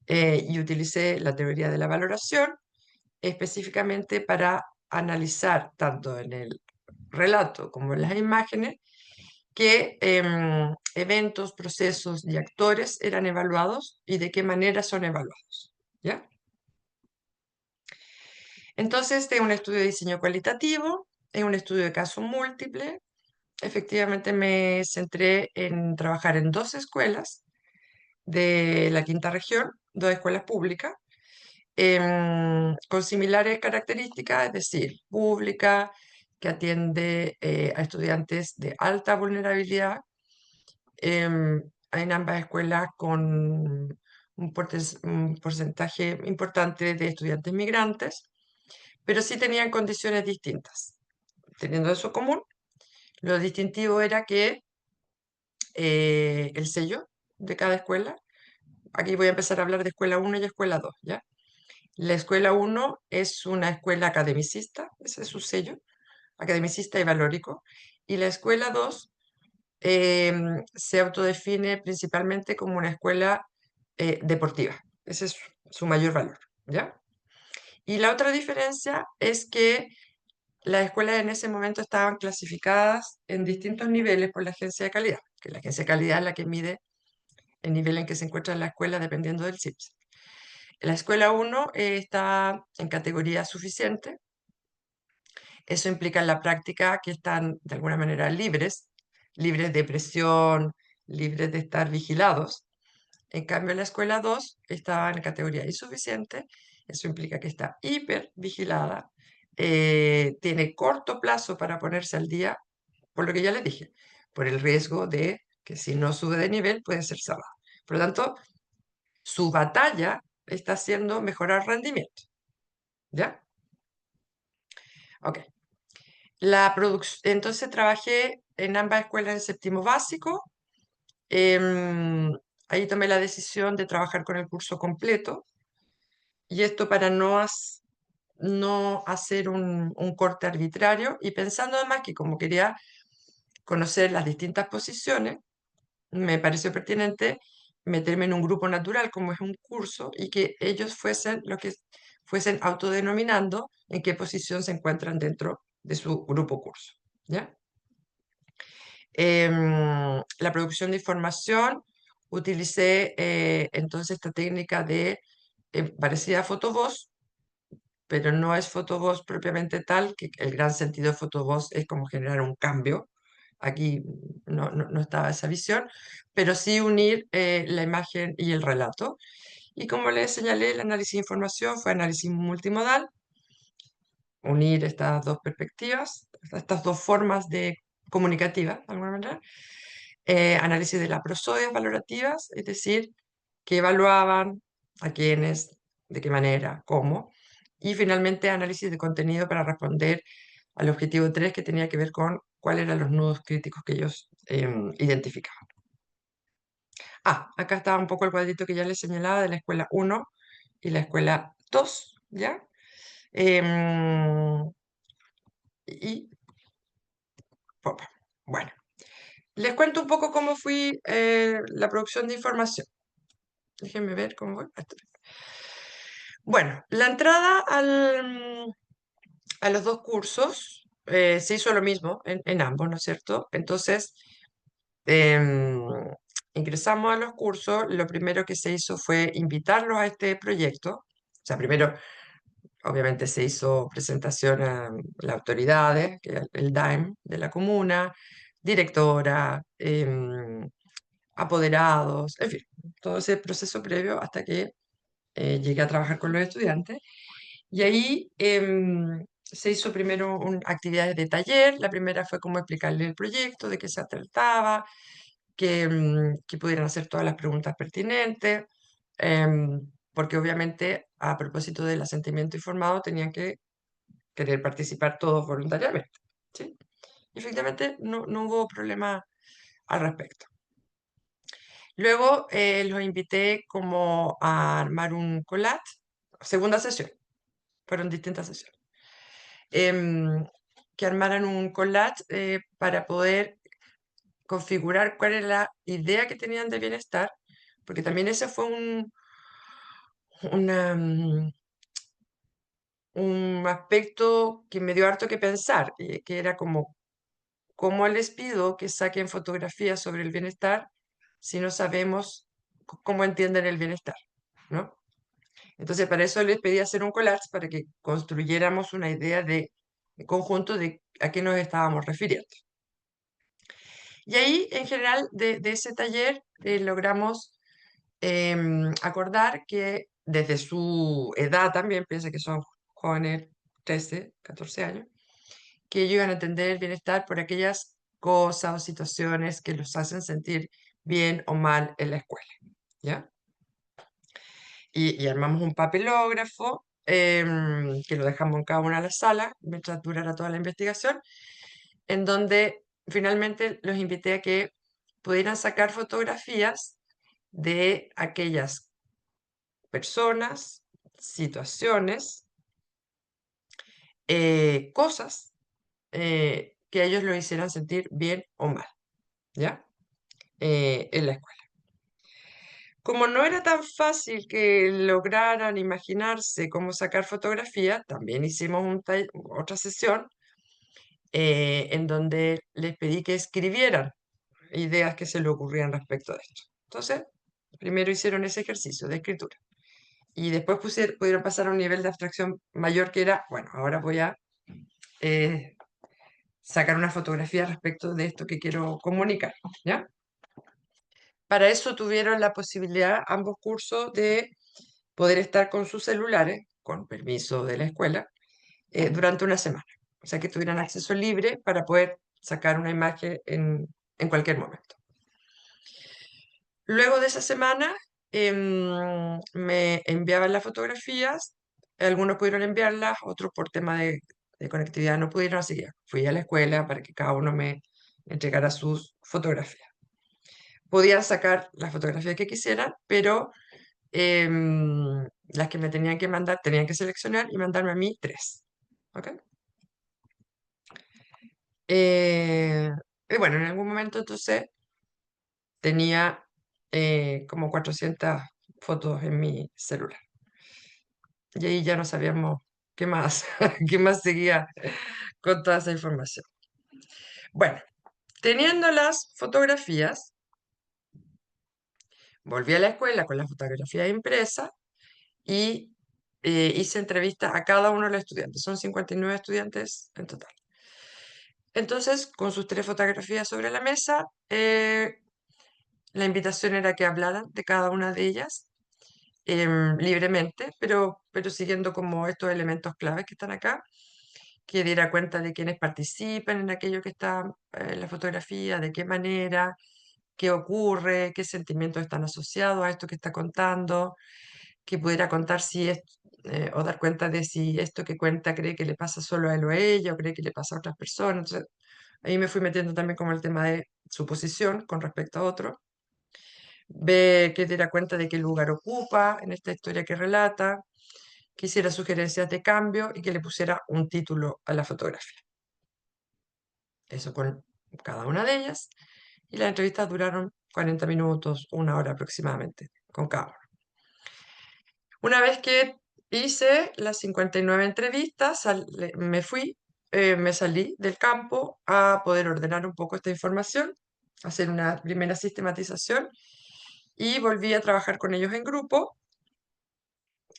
Y utilicé la teoría de la valoración específicamente para analizar tanto en el relato como en las imágenes qué eventos, procesos y actores eran evaluados y de qué manera son evaluados, ¿ya? Entonces, este es un estudio de diseño cualitativo, es un estudio de caso múltiple. Efectivamente, me centré en trabajar en dos escuelas de la quinta región, dos escuelas públicas, con similares características, es decir, pública, que atiende a estudiantes de alta vulnerabilidad, en ambas escuelas con un porcentaje importante de estudiantes migrantes, pero sí tenían condiciones distintas. Teniendo eso común, lo distintivo era que el sello de cada escuela, aquí voy a empezar a hablar de escuela 1 y escuela 2, ¿ya? La escuela 1 es una escuela academicista, ese es su sello, academicista y valórico, y la escuela 2 se autodefine principalmente como una escuela deportiva, ese es su mayor valor, ¿ya? Y la otra diferencia es que las escuelas en ese momento estaban clasificadas en distintos niveles por la agencia de calidad, que la agencia de calidad es la que mide el nivel en que se encuentra la escuela dependiendo del CIPSE. La escuela 1 está en categoría suficiente. Eso implica en la práctica que están de alguna manera libres, libres de presión, libres de estar vigilados. En cambio, la escuela 2 está en categoría insuficiente. Eso implica que está hipervigilada, tiene corto plazo para ponerse al día, por lo que ya les dije, por el riesgo de que si no sube de nivel puede ser cerrada. Por lo tanto, su batalla está haciendo mejorar rendimiento, ¿ya? Ok. Entonces trabajé en ambas escuelas en séptimo básico. Ahí tomé la decisión de trabajar con el curso completo, y esto para no hacer un corte arbitrario, y pensando además que como quería conocer las distintas posiciones, me pareció pertinente meterme en un grupo natural como es un curso y que ellos fuesen los que fuesen autodenominando en qué posición se encuentran dentro de su grupo curso, ¿ya? La producción de información, utilicé entonces esta técnica de parecida a Photoboss, pero no es Photoboss propiamente tal, que el gran sentido de Photoboss es como generar un cambio. Aquí no estaba esa visión, pero sí unir la imagen y el relato. Y como les señalé, el análisis de información fue análisis multimodal, unir estas dos perspectivas, estas dos formas de comunicativas, de alguna manera. Análisis de las prosodias valorativas, es decir, que evaluaban a quiénes, de qué manera, cómo. Y finalmente análisis de contenido para responder al objetivo 3, que tenía que ver con cuáles eran los nudos críticos que ellos identificaban. Acá estaba un poco el cuadrito que ya les señalaba de la escuela 1 y la escuela 2, ¿ya? Em, y, bueno, les cuento un poco cómo fui la producción de información. Déjenme ver cómo voy. Bueno, la entrada a los dos cursos se hizo lo mismo en ambos, ¿no es cierto? Entonces, em, ingresamos a los cursos, lo primero que se hizo fue invitarlos a este proyecto. O sea, primero, obviamente, se hizo presentación a las autoridades, que era el DAEM de la comuna, directora, apoderados, en fin, todo ese proceso previo hasta que llegué a trabajar con los estudiantes. Y ahí se hizo primero actividades de taller. La primera fue como explicarle el proyecto, de qué se trataba, que pudieran hacer todas las preguntas pertinentes, porque obviamente a propósito del asentimiento informado tenían que querer participar todos voluntariamente. ¿Sí? Y efectivamente no hubo problema al respecto. Luego los invité como a armar un collage, segunda sesión, fueron distintas sesiones, que armaran un collage para poder configurar cuál era la idea que tenían de bienestar, porque también ese fue un aspecto que me dio harto que pensar, que era como, ¿cómo les pido que saquen fotografías sobre el bienestar si no sabemos cómo entienden el bienestar? ¿No? Entonces, para eso les pedí hacer un collage para que construyéramos una idea de conjunto de a qué nos estábamos refiriendo. Y ahí, en general, de ese taller logramos acordar que desde su edad también, piensa que son jóvenes, 13, 14 años, que ellos iban a entender el bienestar por aquellas cosas o situaciones que los hacen sentir bien o mal en la escuela, ¿ya? Y armamos un papelógrafo que lo dejamos en cada una de las salas mientras durara toda la investigación, en donde finalmente los invité a que pudieran sacar fotografías de aquellas personas, situaciones, cosas que a ellos lo hicieran sentir bien o mal, ¿ya? En la escuela. Como no era tan fácil que lograran imaginarse cómo sacar fotografías, también hicimos otra sesión en donde les pedí que escribieran ideas que se le ocurrían respecto de esto. Entonces, primero hicieron ese ejercicio de escritura y después pudieron pasar a un nivel de abstracción mayor que era, bueno, ahora voy a sacar una fotografía respecto de esto que quiero comunicar, ¿ya? Para eso tuvieron la posibilidad, ambos cursos, de poder estar con sus celulares, con permiso de la escuela, durante una semana. O sea, que tuvieran acceso libre para poder sacar una imagen en cualquier momento. Luego de esa semana me enviaban las fotografías, algunos pudieron enviarlas, otros por tema de conectividad no pudieron, así que fui a la escuela para que cada uno me entregara sus fotografías. Podían sacar las fotografías que quisieran, pero las que me tenían que mandar, tenían que seleccionar y mandarme a mí 3. ¿Ok? Y bueno, en algún momento entonces tenía como 400 fotos en mi celular. Y ahí ya no sabíamos qué más, qué más seguía con toda esa información. Bueno, teniendo las fotografías, volví a la escuela con la fotografía impresa y hice entrevista a cada uno de los estudiantes. Son 59 estudiantes en total. Entonces, con sus 3 fotografías sobre la mesa, la invitación era que hablaran de cada una de ellas libremente, pero siguiendo como estos elementos claves que están acá, que diera cuenta de quienes participan en aquello que está en la fotografía, de qué manera, qué ocurre, qué sentimientos están asociados a esto que está contando, que pudiera contar si es, o dar cuenta de si esto que cuenta cree que le pasa solo a él o a ella, o cree que le pasa a otras personas. Entonces, ahí me fui metiendo también como el tema de su posición con respecto a otro. Ve que diera cuenta de qué lugar ocupa en esta historia que relata, que hiciera sugerencias de cambio y que le pusiera un título a la fotografía. Eso con cada una de ellas. Y las entrevistas duraron 40 minutos, 1 hora aproximadamente, con cada uno. Una vez que hice las 59 entrevistas, me salí del campo a poder ordenar un poco esta información, hacer una primera sistematización y volví a trabajar con ellos en grupo,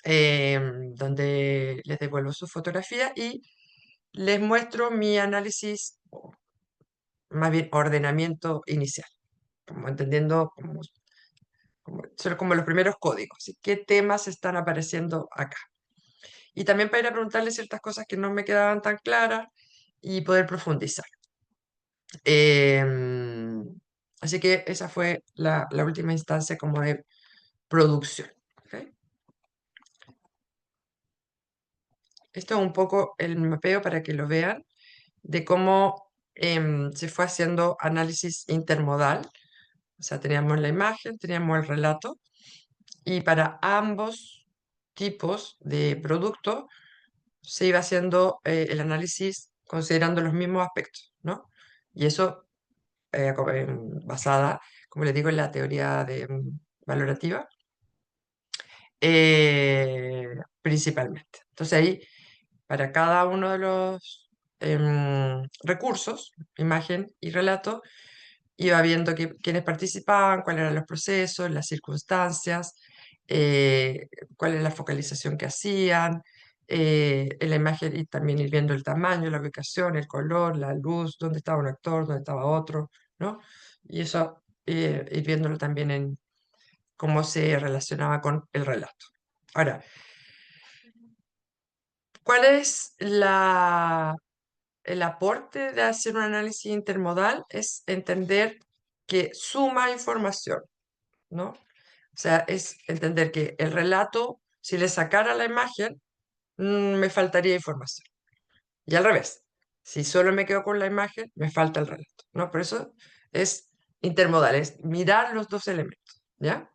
donde les devuelvo su fotografía y les muestro mi análisis, o más bien ordenamiento inicial, como entendiendo son como los primeros códigos, ¿sí? ¿Qué temas están apareciendo acá? Y también para ir a preguntarle ciertas cosas que no me quedaban tan claras y poder profundizar. Em, Así que esa fue la última instancia como de producción. ¿Ok? Esto es un poco el mapeo para que lo vean de cómo se fue haciendo análisis intermodal. O sea, teníamos la imagen, teníamos el relato y para ambos tipos de producto se iba haciendo el análisis considerando los mismos aspectos, ¿no? Y eso basada, como les digo, en la teoría valorativa, principalmente. Entonces ahí, para cada uno de los recursos, imagen y relato, iba viendo quiénes participaban, cuáles eran los procesos, las circunstancias, cuál era la focalización que hacían, en la imagen y también ir viendo el tamaño, la ubicación, el color, la luz, dónde estaba un actor, dónde estaba otro, ¿no? Y eso ir viéndolo también en cómo se relacionaba con el relato. Ahora, ¿cuál es el aporte de hacer un análisis intermodal? Es entender que suma información, ¿no? O sea, es entender que el relato, si le sacara la imagen, me faltaría información. Y al revés, si solo me quedo con la imagen, me falta el relato, ¿no? Por eso es intermodal, es mirar los dos elementos, ¿ya?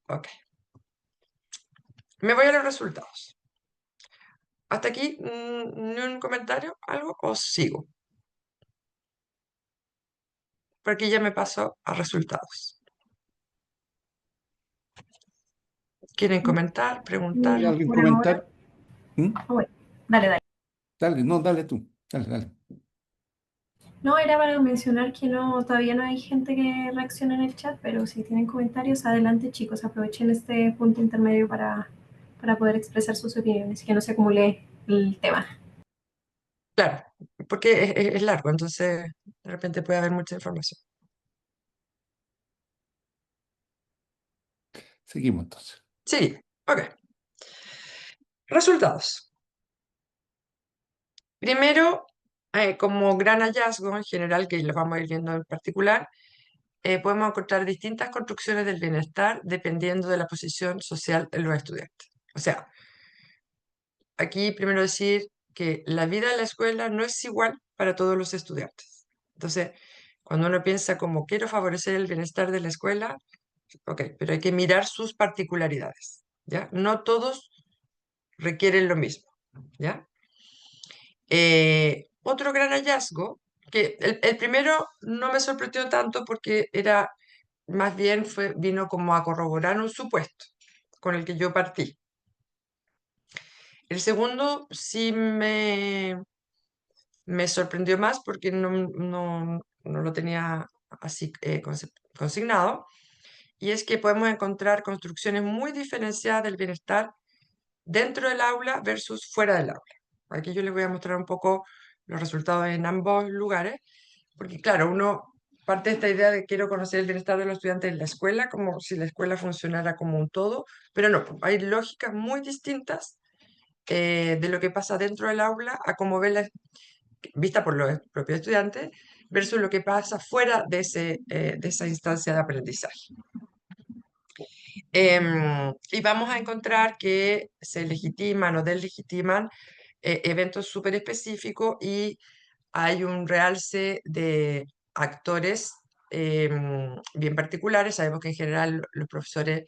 Ok. Me voy a los resultados. ¿Hasta aquí ni un comentario, algo? ¿O sigo? Por aquí ya me paso a resultados. ¿Quieren comentar, preguntar? ¿Hay alguien Por ahora, comentar? ¿Mm? bueno, dale, dale. Dale, no, dale tú. Dale, dale. No, era para mencionar que no, todavía no hay gente que reaccione en el chat, pero si tienen comentarios, adelante chicos, aprovechen este punto intermedio para poder expresar sus opiniones y que no se acumule el tema. Claro, porque es largo, entonces de repente puede haber mucha información. Seguimos entonces. Sí, ok. Resultados. Primero, como gran hallazgo en general, que lo vamos a ir viendo en particular, podemos encontrar distintas construcciones del bienestar dependiendo de la posición social de los estudiantes. O sea, aquí primero decir que la vida en la escuela no es igual para todos los estudiantes. Entonces, cuando uno piensa como quiero favorecer el bienestar de la escuela, ok, pero hay que mirar sus particularidades, ¿ya? No todos requieren lo mismo, ¿ya? Otro gran hallazgo, que el primero no me sorprendió tanto porque era, más bien vino como a corroborar un supuesto. con el que yo partí. El segundo sí me sorprendió más porque no lo tenía así consignado, y es que podemos encontrar construcciones muy diferenciadas del bienestar dentro del aula versus fuera del aula. Aquí yo les voy a mostrar un poco los resultados en ambos lugares, porque claro, uno parte de esta idea de quiero conocer el bienestar de los estudiantes en la escuela, como si la escuela funcionara como un todo, pero no, hay lógicas muy distintas de lo que pasa dentro del aula a cómo vista por los propios estudiantes versus lo que pasa fuera de esa instancia de aprendizaje. Y vamos a encontrar que se legitiman o deslegitiman eventos súper específicos, y hay un realce de actores bien particulares. Sabemos que en general los profesores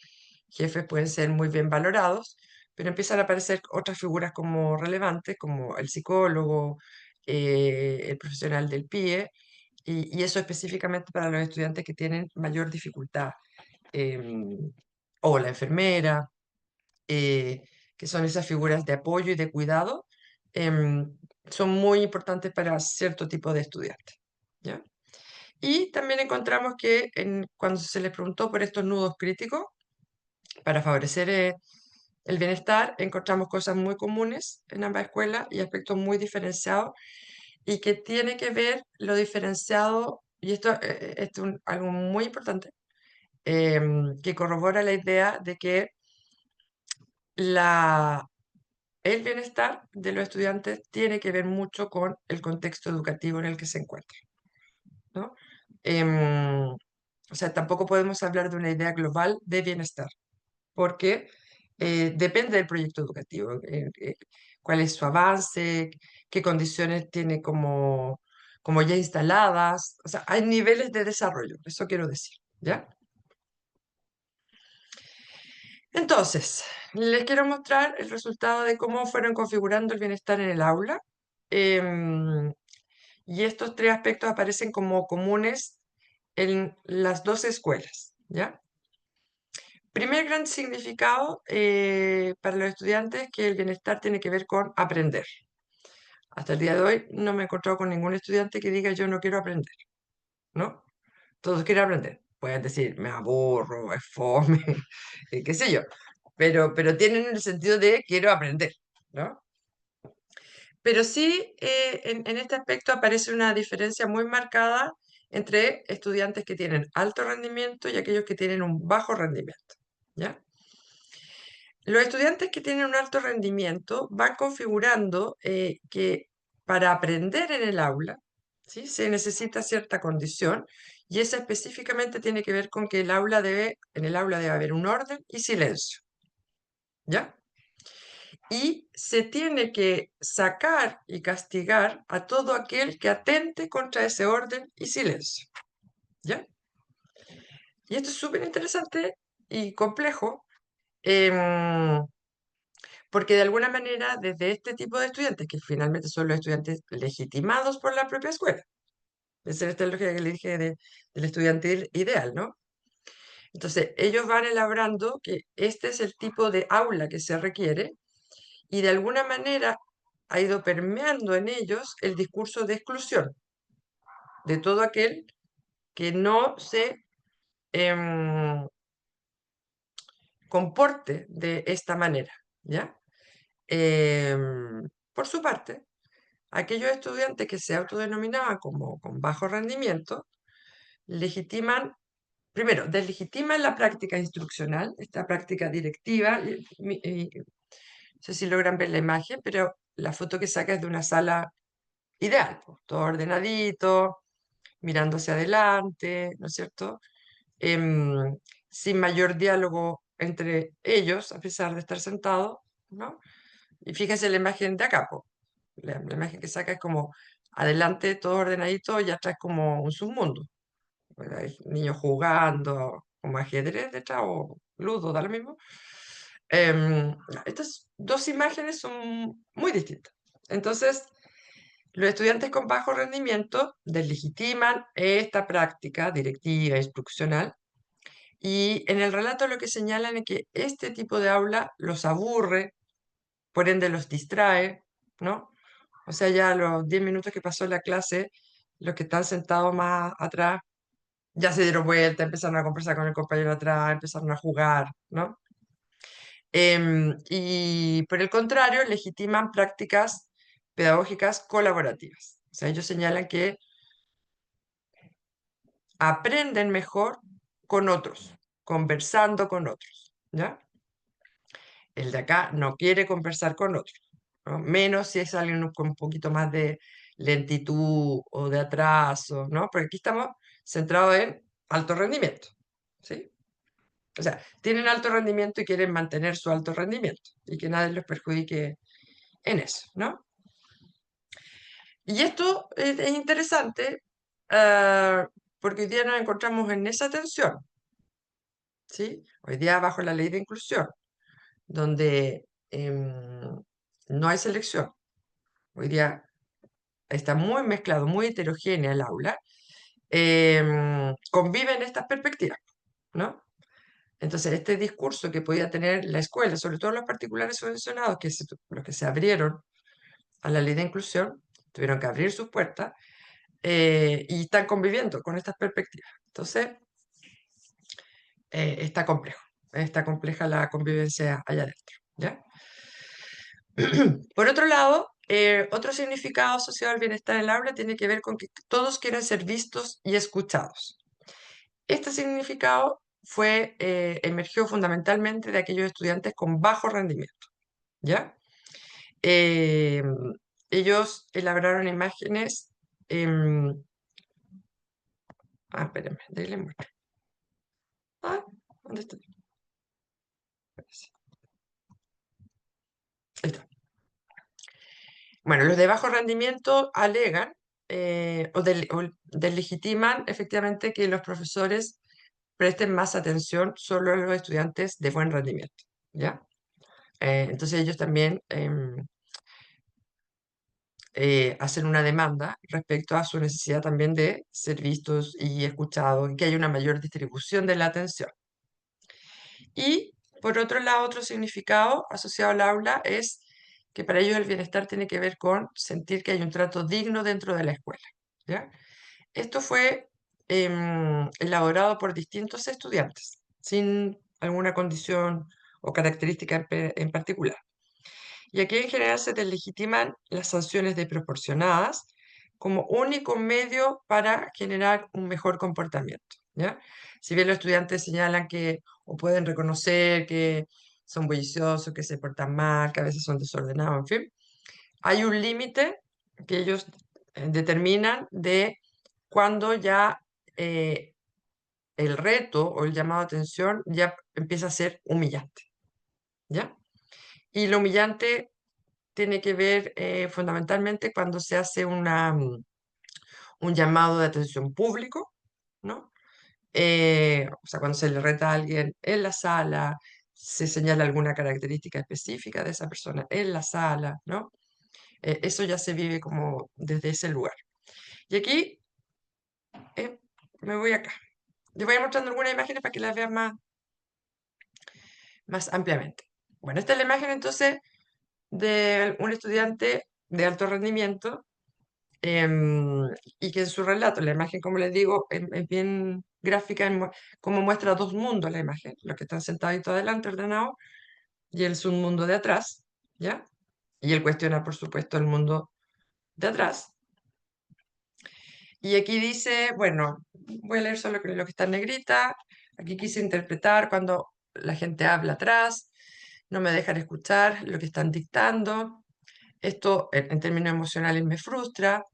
jefes pueden ser muy bien valorados, pero empiezan a aparecer otras figuras como relevantes, como el psicólogo, el profesional del PIE, y eso específicamente para los estudiantes que tienen mayor dificultad, o la enfermera, eh, que son esas figuras de apoyo y de cuidado, son muy importantes para cierto tipo de estudiantes, ¿ya? Y también encontramos que cuando se les preguntó por estos nudos críticos para favorecer el bienestar, encontramos cosas muy comunes en ambas escuelas y aspectos muy diferenciados, y que tiene que ver lo diferenciado, y esto es algo muy importante, que corrobora la idea de que el bienestar de los estudiantes tiene que ver mucho con el contexto educativo en el que se encuentran, ¿no? O sea, tampoco podemos hablar de una idea global de bienestar, porque depende del proyecto educativo, cuál es su avance, qué condiciones tiene como ya instaladas. O sea, hay niveles de desarrollo, eso quiero decir, ¿ya? Entonces, les quiero mostrar el resultado de cómo fueron configurando el bienestar en el aula. Em, y estos tres aspectos aparecen como comunes en las dos escuelas, ¿ya? Primer gran significado para los estudiantes, que el bienestar tiene que ver con aprender. Hasta el día de hoy no me he encontrado con ningún estudiante que diga yo no quiero aprender, ¿no? Todos quieren aprender. Pueden decir, me aburro, es fome, qué sé yo, pero tienen el sentido de quiero aprender, ¿no? Pero sí, en este aspecto aparece una diferencia muy marcada entre estudiantes que tienen alto rendimiento y aquellos que tienen un bajo rendimiento, ¿ya? Los estudiantes que tienen un alto rendimiento van configurando que para aprender en el aula, ¿sí?, se necesita cierta condición, y esa específicamente tiene que ver con que en el aula debe haber un orden y silencio, ¿ya? Y se tiene que sacar y castigar a todo aquel que atente contra ese orden y silencio, ¿ya? Y esto es súper interesante y complejo, em, porque de alguna manera, desde este tipo de estudiantes, que finalmente son los estudiantes legitimados por la propia escuela, esa es esta lógica que le dije del estudiante ideal, ¿no? Entonces, ellos van elaborando que este es el tipo de aula que se requiere, y de alguna manera ha ido permeando en ellos el discurso de exclusión de todo aquel que no se comporte de esta manera, ¿ya? Por su parte, aquellos estudiantes que se autodenominaban como con bajo rendimiento, primero, deslegitiman la práctica instruccional, esta práctica directiva. No sé si logran ver la imagen, pero la foto que saca es de una sala ideal, pues, todo ordenadito, mirando hacia adelante, ¿no es cierto? Em, Sin mayor diálogo entre ellos, a pesar de estar sentados, ¿no? Y fíjense la imagen de acá, po. La imagen que saca es como adelante todo ordenadito y atrás como un submundo. Bueno, hay niños jugando como ajedrez detrás o ludo, da lo mismo. Estas dos imágenes son muy distintas. Entonces, los estudiantes con bajo rendimiento deslegitiman esta práctica directiva instruccional, Y en el relato lo que señalan es que este tipo de aula los aburre, por ende los distrae, ¿no? O sea, ya a los 10 minutos que pasó la clase, los que están sentados más atrás ya se dieron vuelta, empezaron a conversar con el compañero atrás, empezaron a jugar, ¿no? Y por el contrario, legitiman prácticas pedagógicas colaborativas. O sea, ellos señalan que aprenden mejor con otros, conversando con otros, ¿ya? El de acá no quiere conversar con otros, ¿no? Menos si es alguien con un poquito más de lentitud o de atraso, ¿no? Porque aquí estamos centrados en alto rendimiento, ¿sí? O sea, tienen alto rendimiento y quieren mantener su alto rendimiento y que nadie los perjudique en eso, ¿no? Y esto es interesante porque hoy día nos encontramos en esa tensión, ¿sí? Hoy día bajo la ley de inclusión, donde no hay selección. Hoy día está muy mezclado, muy heterogénea el aula. Conviven estas perspectivas, ¿no? Entonces, este discurso que podía tener la escuela, sobre todo los particulares subvencionados, los que se abrieron a la ley de inclusión, tuvieron que abrir sus puertas y están conviviendo con estas perspectivas. Entonces, está compleja la convivencia allá adentro, ¿ya? Por otro lado, otro significado asociado al bienestar en el aula tiene que ver con que todos quieren ser vistos y escuchados. Este significado emergió fundamentalmente de aquellos estudiantes con bajo rendimiento, ¿ya? Eh, Ellos elaboraron imágenes. Espérenme, déjenme muestro. ¿Dónde está? Ahí está. Bueno, los de bajo rendimiento alegan o deslegitiman efectivamente que los profesores presten más atención solo a los estudiantes de buen rendimiento, ¿ya? Entonces ellos también hacen una demanda respecto a su necesidad también de ser vistos y escuchados y que haya una mayor distribución de la atención. Y por otro lado, otro significado asociado al aula es que para ellos el bienestar tiene que ver con sentir que hay un trato digno dentro de la escuela, ¿ya? Esto fue elaborado por distintos estudiantes, sin alguna condición o característica en particular. Y aquí en general se deslegitiman las sanciones desproporcionadas como único medio para generar un mejor comportamiento, ¿ya? Si bien los estudiantes señalan que o pueden reconocer que son bulliciosos, que se portan mal, que a veces son desordenados, en fin, hay un límite que ellos determinan de cuando ya el reto o el llamado a atención ya empieza a ser humillante, ¿ya? Y lo humillante tiene que ver fundamentalmente cuando se hace un llamado de atención público, ¿no? O sea, cuando se le reta a alguien en la sala, se señala alguna característica específica de esa persona en la sala, ¿no? Eso ya se vive como desde ese lugar. Y aquí me voy acá. Les voy a ir mostrando algunas imágenes para que las vean más ampliamente. Bueno, esta es la imagen entonces de un estudiante de alto rendimiento y que en su relato, la imagen, como les digo, es bien gráfica, como muestra dos mundos la imagen, los que están sentaditos adelante ordenados y el submundo de atrás, ¿ya? Y él cuestiona, por supuesto, el mundo de atrás. Y aquí dice, bueno, voy a leer solo lo que está en negrita. Aquí quise interpretar cuando la gente habla atrás, no me dejan escuchar lo que están dictando. Esto en términos emocionales me frustra,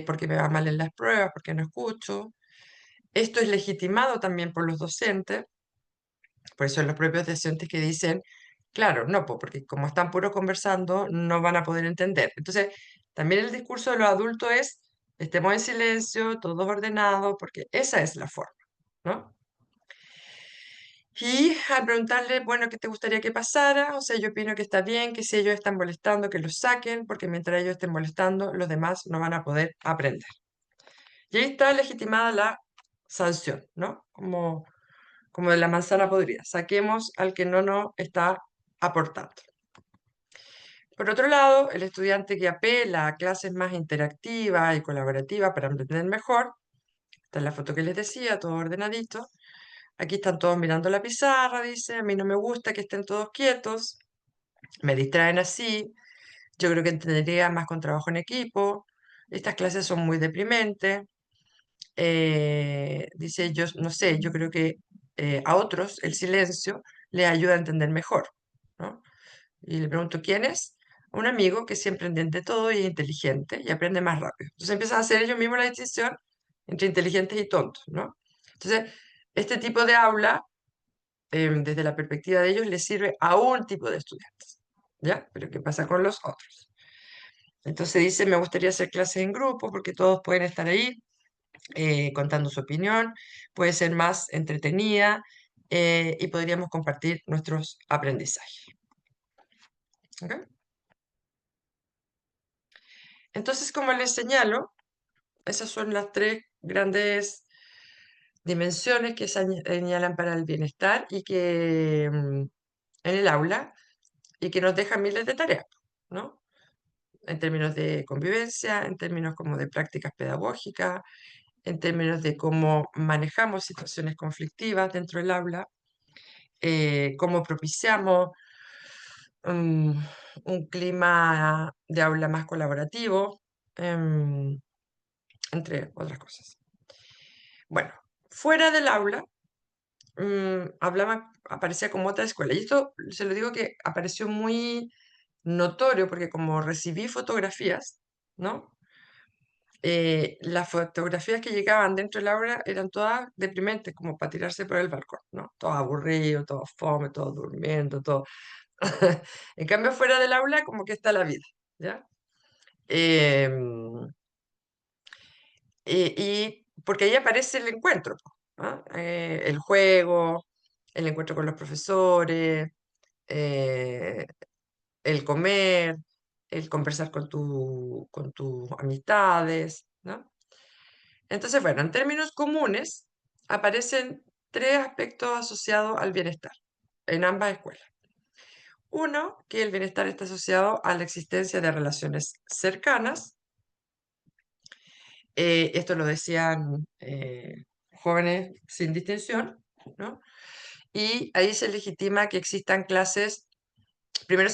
porque me va mal en las pruebas, porque no escucho. Esto es legitimado también por los docentes, por eso los propios docentes que dicen, claro, no, porque como están puros conversando, no van a poder entender. Entonces, también el discurso de los adultos es, estemos en silencio, todos ordenados, porque esa es la forma, ¿no? Y al preguntarle, bueno, ¿qué te gustaría que pasara? O sea, yo opino que está bien, que si ellos están molestando, que los saquen, porque mientras ellos estén molestando, los demás no van a poder aprender. Y ahí está legitimada la sanción, ¿no? Como como de la manzana podrida. Saquemos al que no nos está aportando. Por otro lado, el estudiante que apela a clases más interactivas y colaborativas para aprender mejor, esta es la foto que les decía, todo ordenadito. Aquí están todos mirando la pizarra, dice, a mí no me gusta que estén todos quietos, me distraen así, yo creo que entendería más con trabajo en equipo, estas clases son muy deprimentes. Dice, yo no sé, yo creo que a otros el silencio les ayuda a entender mejor, ¿no? Y le pregunto, ¿quién es? Un amigo que siempre entiende todo y es inteligente y aprende más rápido. Entonces empiezan a hacer ellos mismos la distinción entre inteligentes y tontos, ¿no? Entonces, este tipo de aula, desde la perspectiva de ellos, les sirve a un tipo de estudiantes, ¿ya? Pero ¿qué pasa con los otros? Entonces dice, me gustaría hacer clases en grupo porque todos pueden estar ahí contando su opinión, puede ser más entretenida y podríamos compartir nuestros aprendizajes. ¿Ok? Entonces, como les señalo, esas son las tres grandes dimensiones que señalan para el bienestar y que en el aula y que nos dejan miles de tareas, ¿no? En términos de convivencia, en términos como de prácticas pedagógicas, en términos de cómo manejamos situaciones conflictivas dentro del aula, cómo propiciamos mm, un clima de aula más colaborativo, em, entre otras cosas. Bueno, fuera del aula, aparecía como otra escuela. Y esto se lo digo que apareció muy notorio porque como recibí fotografías, ¿no? Las fotografías que llegaban dentro del aula eran todas deprimentes, como para tirarse por el balcón, ¿no? Todos aburridos, todos fome, todos durmiendo, todo. En cambio, fuera del aula, como que está la vida, ¿ya? Em, y porque ahí aparece el encuentro, po, ¿no? El juego, el encuentro con los profesores, eh, el comer, el conversar con tus amistades, ¿no? Entonces, bueno, en términos comunes, aparecen tres aspectos asociados al bienestar en ambas escuelas. Uno, que el bienestar está asociado a la existencia de relaciones cercanas. Esto lo decían jóvenes sin distinción, ¿no? Y ahí se legitima que existan clases. Primero,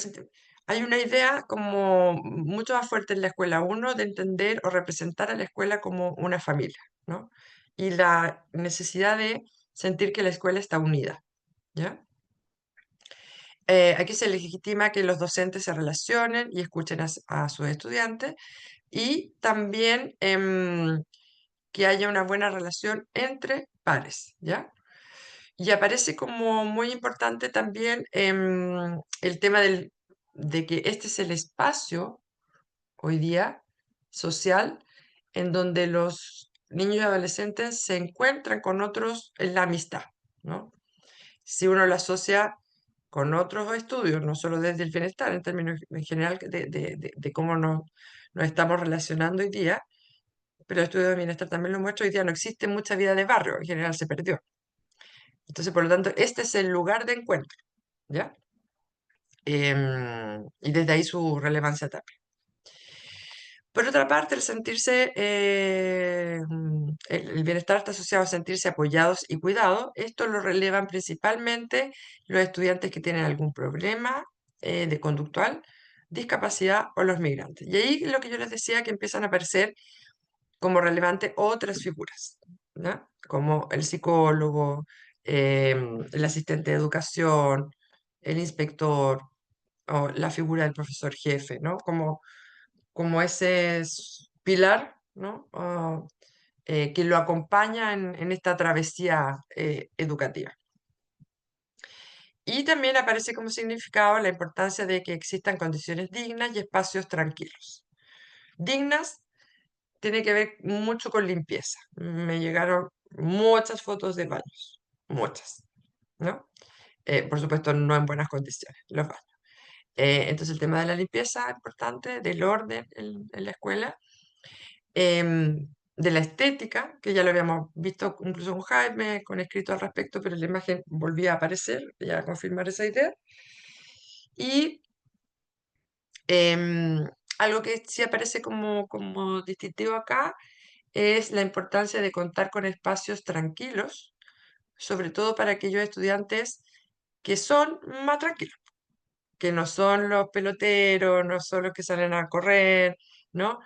hay una idea como mucho más fuerte en la escuela, uno, de entender o representar a la escuela como una familia, ¿no? Y la necesidad de sentir que la escuela está unida, ¿ya? Aquí se legitima que los docentes se relacionen y escuchen a sus estudiantes y también que haya una buena relación entre pares, ¿ya? Y aparece como muy importante también el tema de que este es el espacio hoy día social en donde los niños y adolescentes se encuentran con otros en la amistad, ¿no? Si uno lo asocia con otros estudios, no solo desde el bienestar, en términos en general de cómo nos estamos relacionando hoy día, pero el estudio de bienestar también lo muestra, hoy día no existe mucha vida de barrio, en general se perdió. Entonces, por lo tanto, este es el lugar de encuentro, ¿ya? Y desde ahí su relevancia también. Por otra parte, el sentirse, el bienestar está asociado a sentirse apoyados y cuidados. Esto lo relevan principalmente los estudiantes que tienen algún problema de conductual, discapacidad o los migrantes. Y ahí lo que yo les decía, que empiezan a aparecer como relevante otras figuras, ¿no? Como el psicólogo, el asistente de educación, el inspector o la figura del profesor jefe, ¿no? Como ese pilar, ¿no? Que lo acompaña en esta travesía educativa. Y también aparece como significado la importancia de que existan condiciones dignas y espacios tranquilos. Dignas tiene que ver mucho con limpieza. Me llegaron muchas fotos de baños, muchas, ¿no? Por supuesto, no en buenas condiciones, los baños. Entonces, el tema de la limpieza es importante, del orden en la escuela. de la estética, que ya lo habíamos visto incluso con Jaime, con escrito al respecto, pero la imagen volvía a aparecer y a confirmar esa idea. Y algo que sí aparece como distintivo acá es la importancia de contar con espacios tranquilos, sobre todo para aquellos estudiantes que son más tranquilos, que no son los peloteros, no son los que salen a correr, ¿no?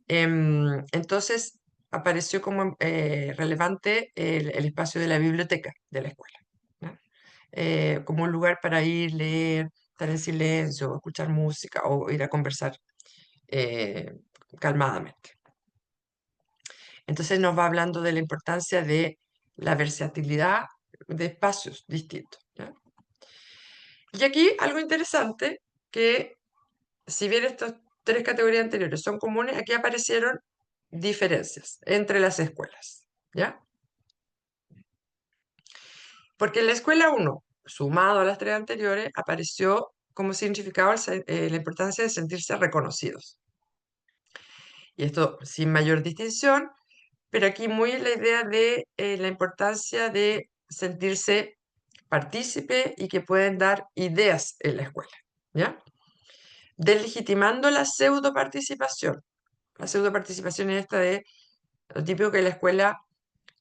Entonces apareció como relevante el espacio de la biblioteca de la escuela, ¿no? Como un lugar para ir, leer, estar en silencio, escuchar música o ir a conversar eh, calmadamente. Entonces nos va hablando de la importancia de la versatilidad de espacios distintos, ¿ya? Y aquí algo interesante, que si bien estas tres categorías anteriores son comunes, aquí aparecieron diferencias entre las escuelas, ¿ya? Porque en la escuela 1, sumado a las tres anteriores, apareció como significado la importancia de sentirse reconocidos. Y esto sin mayor distinción, pero aquí muy la idea de la importancia de sentirse partícipe y que pueden dar ideas en la escuela, ¿ya? Deslegitimando la pseudoparticipación. La pseudoparticipación es esta de lo típico que la escuela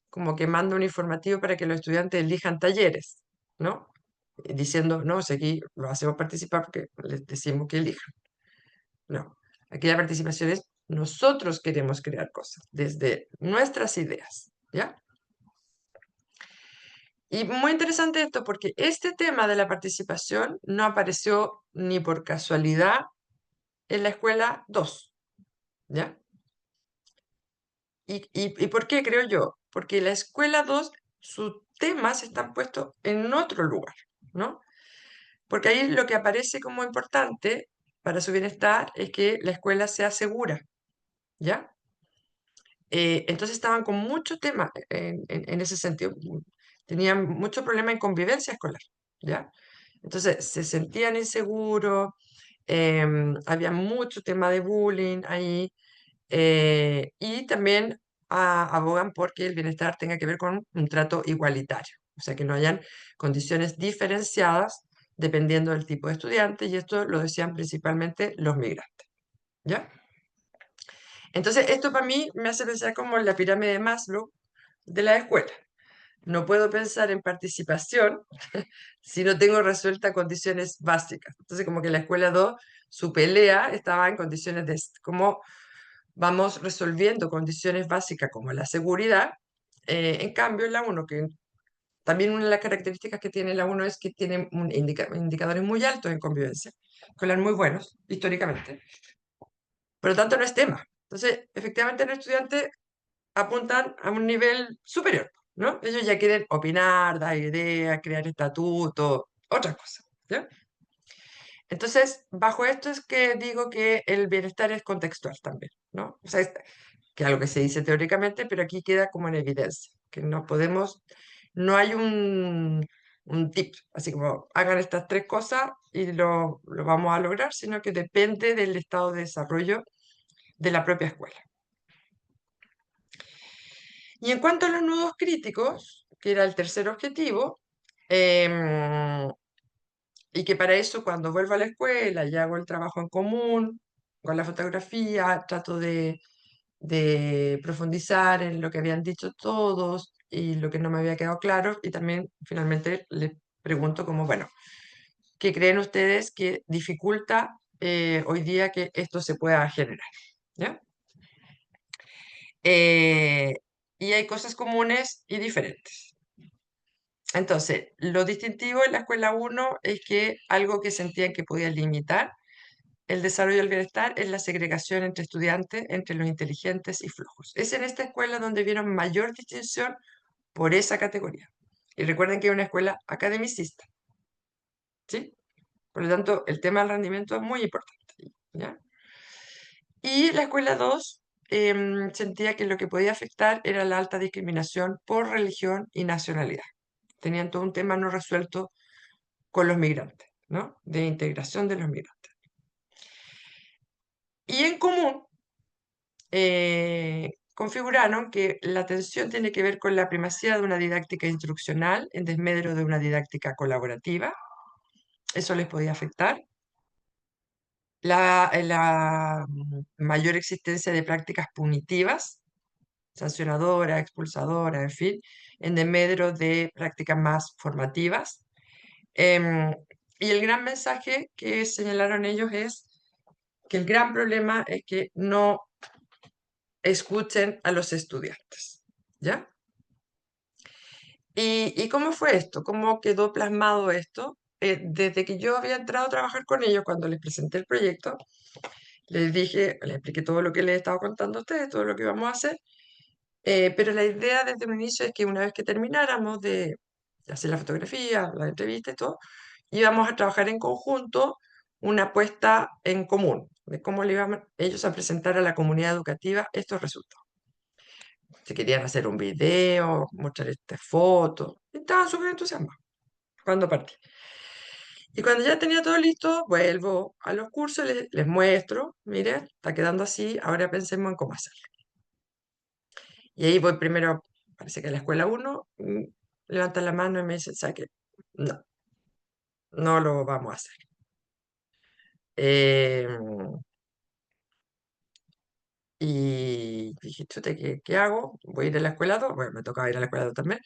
como que manda un informativo para que los estudiantes elijan talleres, ¿no? Diciendo, no, si aquí lo hacemos participar porque les decimos que elijan. No, aquí la participación es nosotros queremos crear cosas desde nuestras ideas, ¿ya? Y muy interesante esto porque este tema de la participación no apareció ni por casualidad en la escuela 2, ¿ya? ¿Y por qué creo yo? Porque la escuela 2, sus temas están puestos en otro lugar, ¿no? Porque ahí lo que aparece como importante para su bienestar es que la escuela sea segura, ¿ya? Entonces estaban con muchos temas en ese sentido. Tenían mucho problema en convivencia escolar, ¿ya? Entonces se sentían inseguros, había mucho tema de bullying ahí, y también abogan porque el bienestar tenga que ver con un trato igualitario, o sea, que no hayan condiciones diferenciadas dependiendo del tipo de estudiante, y esto lo decían principalmente los migrantes, ¿ya? Entonces, esto para mí me hace pensar como en la pirámide de Maslow de la escuela. No puedo pensar en participación si no tengo resueltas condiciones básicas. Entonces, como que la escuela 2, su pelea estaba en condiciones de cómo vamos resolviendo condiciones básicas como la seguridad. En cambio, en la 1, que también una de las características que tiene la 1 es que tiene indicadores muy altos en convivencia escolar, muy buenos históricamente. Por lo tanto, no es tema. Entonces, efectivamente, los estudiantes apuntan a un nivel superior, ¿no? Ellos ya quieren opinar, dar ideas, crear estatutos, otras cosas, ¿ya? Entonces, bajo esto es que digo que el bienestar es contextual también, ¿no? O sea, que es algo que se dice teóricamente, pero aquí queda como en evidencia, que no podemos, no hay un tip, así como hagan estas tres cosas y lo vamos a lograr, sino que depende del estado de desarrollo de la propia escuela. Y en cuanto a los nudos críticos, que era el tercer objetivo, y que para eso cuando vuelvo a la escuela y hago el trabajo en común con la fotografía, trato de profundizar en lo que habían dicho todos y lo que no me había quedado claro, y también finalmente les pregunto como, bueno, ¿qué creen ustedes que dificulta hoy día que esto se pueda generar? ¿Ya? Eh, y hay cosas comunes y diferentes. Entonces, lo distintivo en la escuela 1 es que algo que sentían que podía limitar el desarrollo del bienestar es la segregación entre estudiantes, entre los inteligentes y flojos. Es en esta escuela donde vieron mayor distinción por esa categoría. Y recuerden que es una escuela academicista, ¿sí? Por lo tanto, el tema del rendimiento es muy importante, ¿ya? Y la escuela 2 sentía que lo que podía afectar era la alta discriminación por religión y nacionalidad. Tenían todo un tema no resuelto con los migrantes, ¿no? De integración de los migrantes. Y en común, configuraron que la atención tiene que ver con la primacía de una didáctica instruccional en desmedro de una didáctica colaborativa. Eso les podía afectar. La mayor existencia de prácticas punitivas, sancionadoras, expulsadoras, en fin, en desmedro de prácticas más formativas. Em, y el gran mensaje que señalaron ellos es que el gran problema es que no escuchen a los estudiantes, ¿ya? ¿Y cómo fue esto? ¿Cómo quedó plasmado esto? Desde que yo había entrado a trabajar con ellos, cuando les presenté el proyecto, les dije, les expliqué todo lo que les he estado contando a ustedes, todo lo que íbamos a hacer, pero la idea desde un inicio es que una vez que termináramos de hacer la fotografía, la entrevista y todo, íbamos a trabajar en conjunto una puesta en común de cómo le iban ellos a presentar a la comunidad educativa estos resultados. Si querían hacer un video, mostrar estas fotos, estaban súper entusiasmados cuando partí. Y cuando ya tenía todo listo, vuelvo a los cursos, les muestro, miren, está quedando así, ahora pensemos en cómo hacerlo. Y ahí voy primero, parece que a la escuela 1, levantan la mano y me dicen, ¿sabe qué? No, no lo vamos a hacer. Em, y dije, chuta, ¿qué hago? Voy a ir a la escuela 2, bueno, me tocaba ir a la escuela 2 también.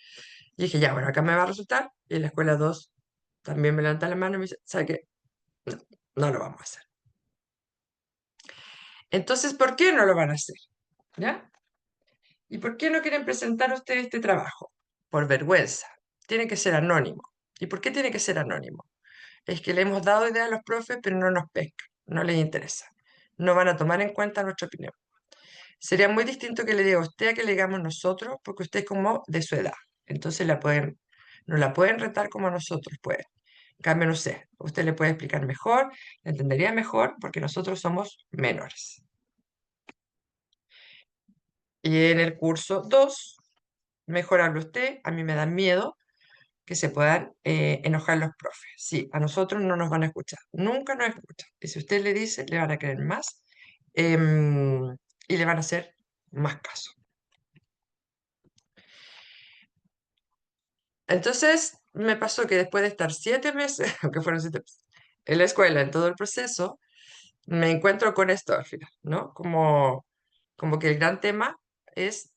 Y dije, ya, bueno, acá me va a resultar. Y en la escuela 2 también me levantan la mano y me dicen, ¿sabe qué? No, no lo vamos a hacer. Entonces, ¿por qué no lo van a hacer? ¿Ya? ¿Y por qué no quieren presentar ustedes este trabajo? Por vergüenza. Tiene que ser anónimo. ¿Y por qué tiene que ser anónimo? Es que le hemos dado idea a los profes, pero no nos pescan, no les interesa. No van a tomar en cuenta nuestra opinión. Sería muy distinto que le diga a usted a que le digamos nosotros, porque usted es como de su edad. Entonces no la pueden retar como a nosotros, pueden. En cambio, no sé, usted le puede explicar mejor, le entendería mejor, porque nosotros somos menores. Y en el curso 2, mejor hable usted, a mí me da miedo que se puedan enojar los profes. Sí, a nosotros no nos van a escuchar, nunca nos escuchan. Y si usted le dice, le van a creer más y le van a hacer más caso. Entonces, me pasó que después de estar 7 meses, aunque fueron 7 meses, en la escuela, en todo el proceso, me encuentro con esto al final, ¿no? Como que el gran tema es,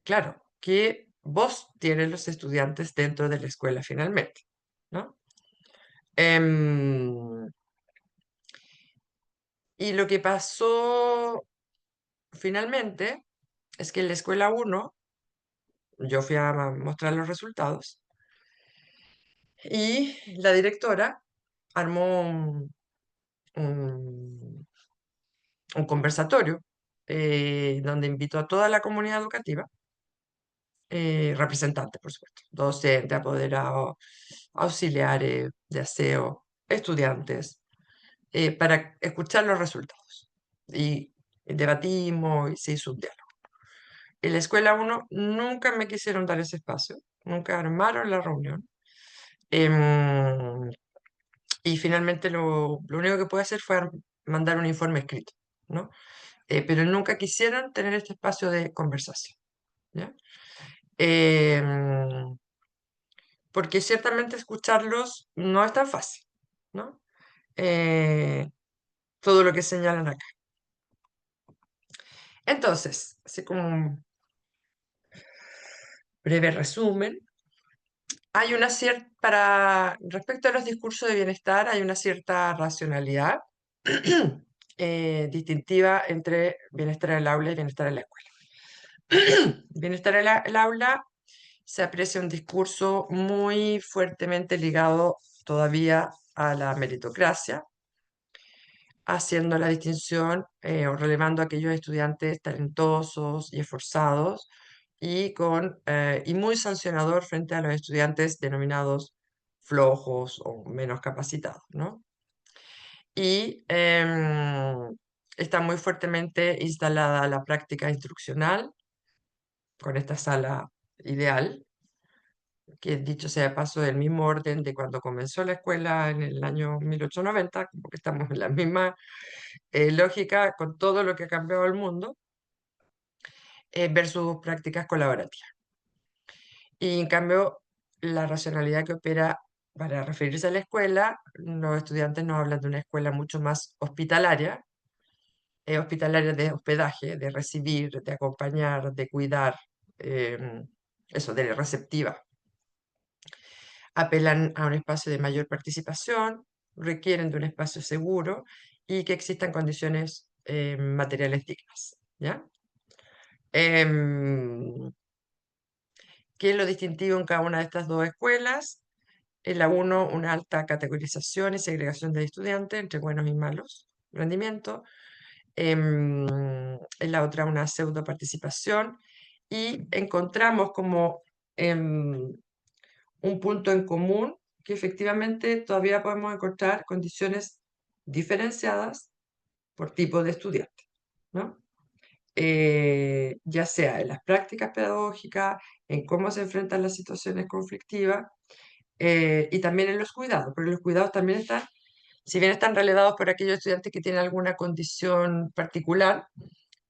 claro, que vos tienes los estudiantes dentro de la escuela finalmente, ¿no? Em, y lo que pasó finalmente es que en la escuela 1 yo fui a mostrar los resultados y la directora armó un- un conversatorio donde invitó a toda la comunidad educativa, representantes, por supuesto, docentes, apoderados, auxiliares de aseo, estudiantes, para escuchar los resultados. Y debatimos y se hizo un diálogo. En la escuela 1 nunca me quisieron dar ese espacio, nunca armaron la reunión. Em, y finalmente lo único que pude hacer fue mandar un informe escrito, ¿no? Pero nunca quisieron tener este espacio de conversación, ¿ya? Em, porque ciertamente escucharlos no es tan fácil, ¿no? Eh, todo lo que señalan acá. Entonces, así como un breve resumen, hay una cierta, respecto a los discursos de bienestar, hay una cierta racionalidad distintiva entre bienestar en el aula y bienestar en la escuela. Bienestar en el aula se aprecia un discurso muy fuertemente ligado todavía a la meritocracia, haciendo la distinción o relevando a aquellos estudiantes talentosos y esforzados y muy sancionador frente a los estudiantes denominados flojos o menos capacitados, ¿no? Y está muy fuertemente instalada la práctica instruccional con esta sala ideal, que dicho sea de paso del mismo orden de cuando comenzó la escuela en el año 1890, porque estamos en la misma lógica con todo lo que ha cambiado el mundo. versus prácticas colaborativas. Y en cambio, la racionalidad que opera para referirse a la escuela, los estudiantes nos hablan de una escuela mucho más hospitalaria, hospitalaria de hospedaje, de recibir, de acompañar, de cuidar, eso, de receptiva. Apelan a un espacio de mayor participación, requieren de un espacio seguro y que existan condiciones materiales dignas, ¿ya? ¿Qué es lo distintivo en cada una de estas dos escuelas? En la 1, una alta categorización y segregación de estudiantes entre buenos y malos rendimiento. En la otra, una pseudo participación. Y encontramos como un punto en común que efectivamente todavía podemos encontrar condiciones diferenciadas por tipo de estudiante, ¿no? Ya sea en las prácticas pedagógicas, en cómo se enfrentan las situaciones conflictivas y también en los cuidados, porque los cuidados también están, si bien están relevados por aquellos estudiantes que tienen alguna condición particular,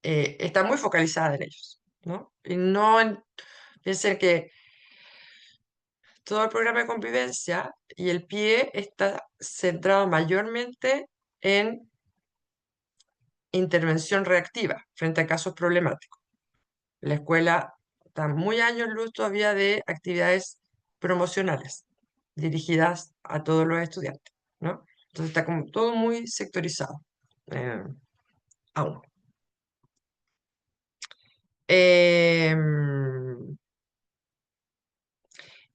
está muy focalizada en ellos, ¿no? Y no piensen que todo el programa de convivencia y el PIE está centrado mayormente en intervención reactiva frente a casos problemáticos. La escuela está muy años luz todavía de actividades promocionales dirigidas a todos los estudiantes, ¿no? Entonces está como todo muy sectorizado eh, aún.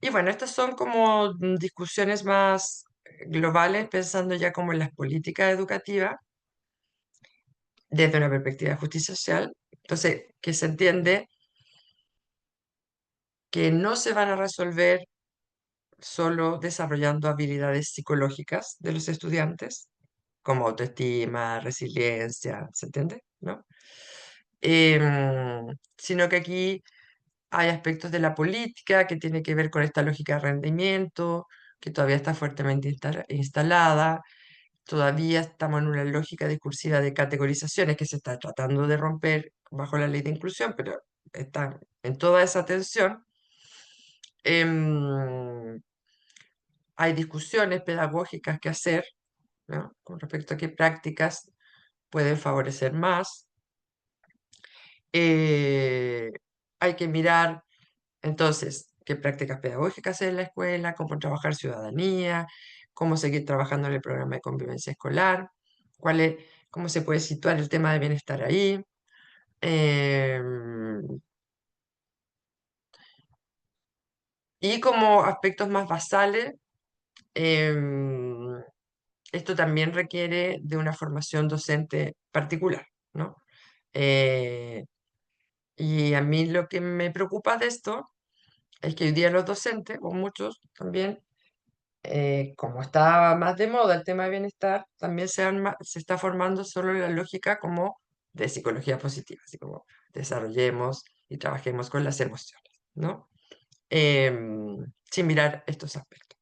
Y bueno, estas son como discusiones más globales, pensando ya como en las políticas educativas desde una perspectiva de justicia social. Entonces, que se entiende que no se van a resolver solo desarrollando habilidades psicológicas de los estudiantes, como autoestima, resiliencia, ¿se entiende? ¿No? Sino que aquí hay aspectos de la política que tiene que ver con esta lógica de rendimiento, que todavía está fuertemente instalada. Todavía estamos en una lógica discursiva de categorizaciones que se está tratando de romper bajo la ley de inclusión, pero está en toda esa tensión. Em, Hay discusiones pedagógicas que hacer, ¿no? Con respecto a qué prácticas pueden favorecer más. Eh, Hay que mirar entonces qué prácticas pedagógicas hacer en la escuela, cómo trabajar ciudadanía, cómo seguir trabajando en el programa de convivencia escolar, cómo se puede situar el tema de bienestar ahí. em, y como aspectos más basales, em, esto también requiere de una formación docente particular, ¿no? Eh, y a mí lo que me preocupa de esto es que hoy día los docentes, o muchos también, como está más de moda el tema de bienestar, también se está formando solo la lógica como de psicología positiva, así como desarrollemos y trabajemos con las emociones, ¿no? Sin mirar estos aspectos.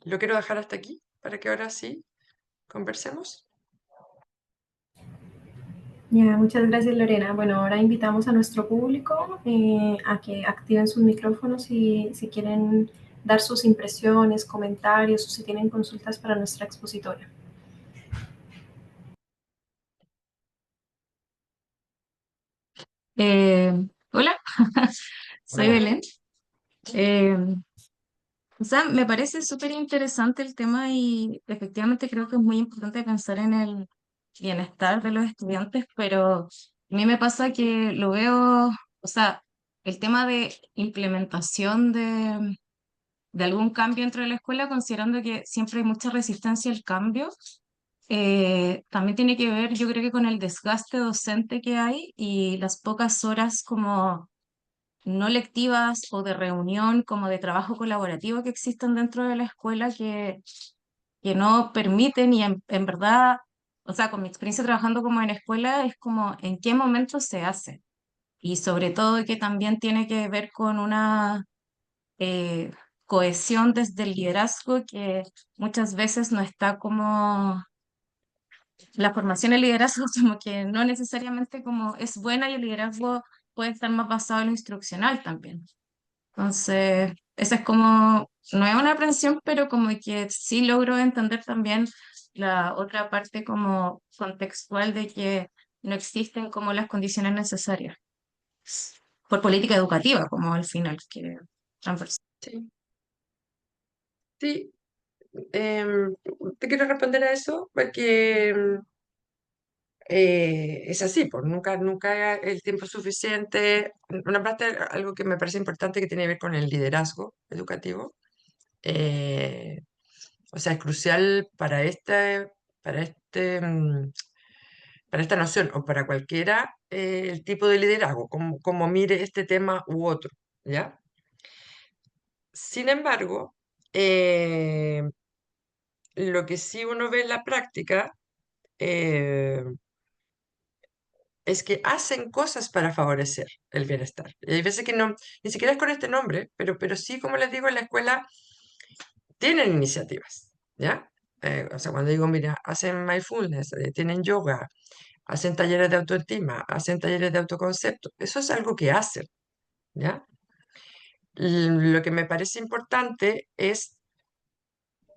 Lo quiero dejar hasta aquí para que ahora sí conversemos. Ya, muchas gracias, Lorena. Bueno, ahora invitamos a nuestro público a que activen sus micrófonos si quieren dar sus impresiones, comentarios o si tienen consultas para nuestra expositora. Hola, soy Hola. Belén. Eh, o sea, me parece súper interesante el tema y efectivamente creo que es muy importante pensar en el bienestar de los estudiantes, pero a mí me pasa que lo veo, o sea, el tema de implementación de algún cambio dentro de la escuela, considerando que siempre hay mucha resistencia al cambio, también tiene que ver, yo creo que con el desgaste docente que hay y las pocas horas como no lectivas o de reunión, como de trabajo colaborativo que existen dentro de la escuela que no permiten y en verdad, o sea, con mi experiencia trabajando como en escuela, es como en qué momento se hace. Y sobre todo que también tiene que ver con una eh, cohesión desde el liderazgo que muchas veces no está como la formación en liderazgo como que no necesariamente como es buena y el liderazgo puede estar más basado en lo instruccional también. Entonces, esa es como, no es una aprensión, pero como que sí logro entender también la otra parte como contextual de que no existen como las condiciones necesarias por política educativa, como al final, que transversal. Sí, sí. Em, Te quiero responder a eso porque es así, pues nunca el tiempo es suficiente. Una parte, algo que me parece importante que tiene que ver con el liderazgo educativo. eh, o sea, es crucial para esta noción o para cualquiera el tipo de liderazgo, como mire este tema u otro, ¿ya? Sin embargo, lo que sí uno ve en la práctica eh, es que hacen cosas para favorecer el bienestar. Y hay veces que no, ni siquiera es con este nombre, pero sí, como les digo, en la escuela tienen iniciativas, ¿ya? O sea, cuando digo, mira, hacen mindfulness, tienen yoga, hacen talleres de autoestima, hacen talleres de autoconcepto, eso es algo que hacen, ¿ya? Lo que me parece importante es,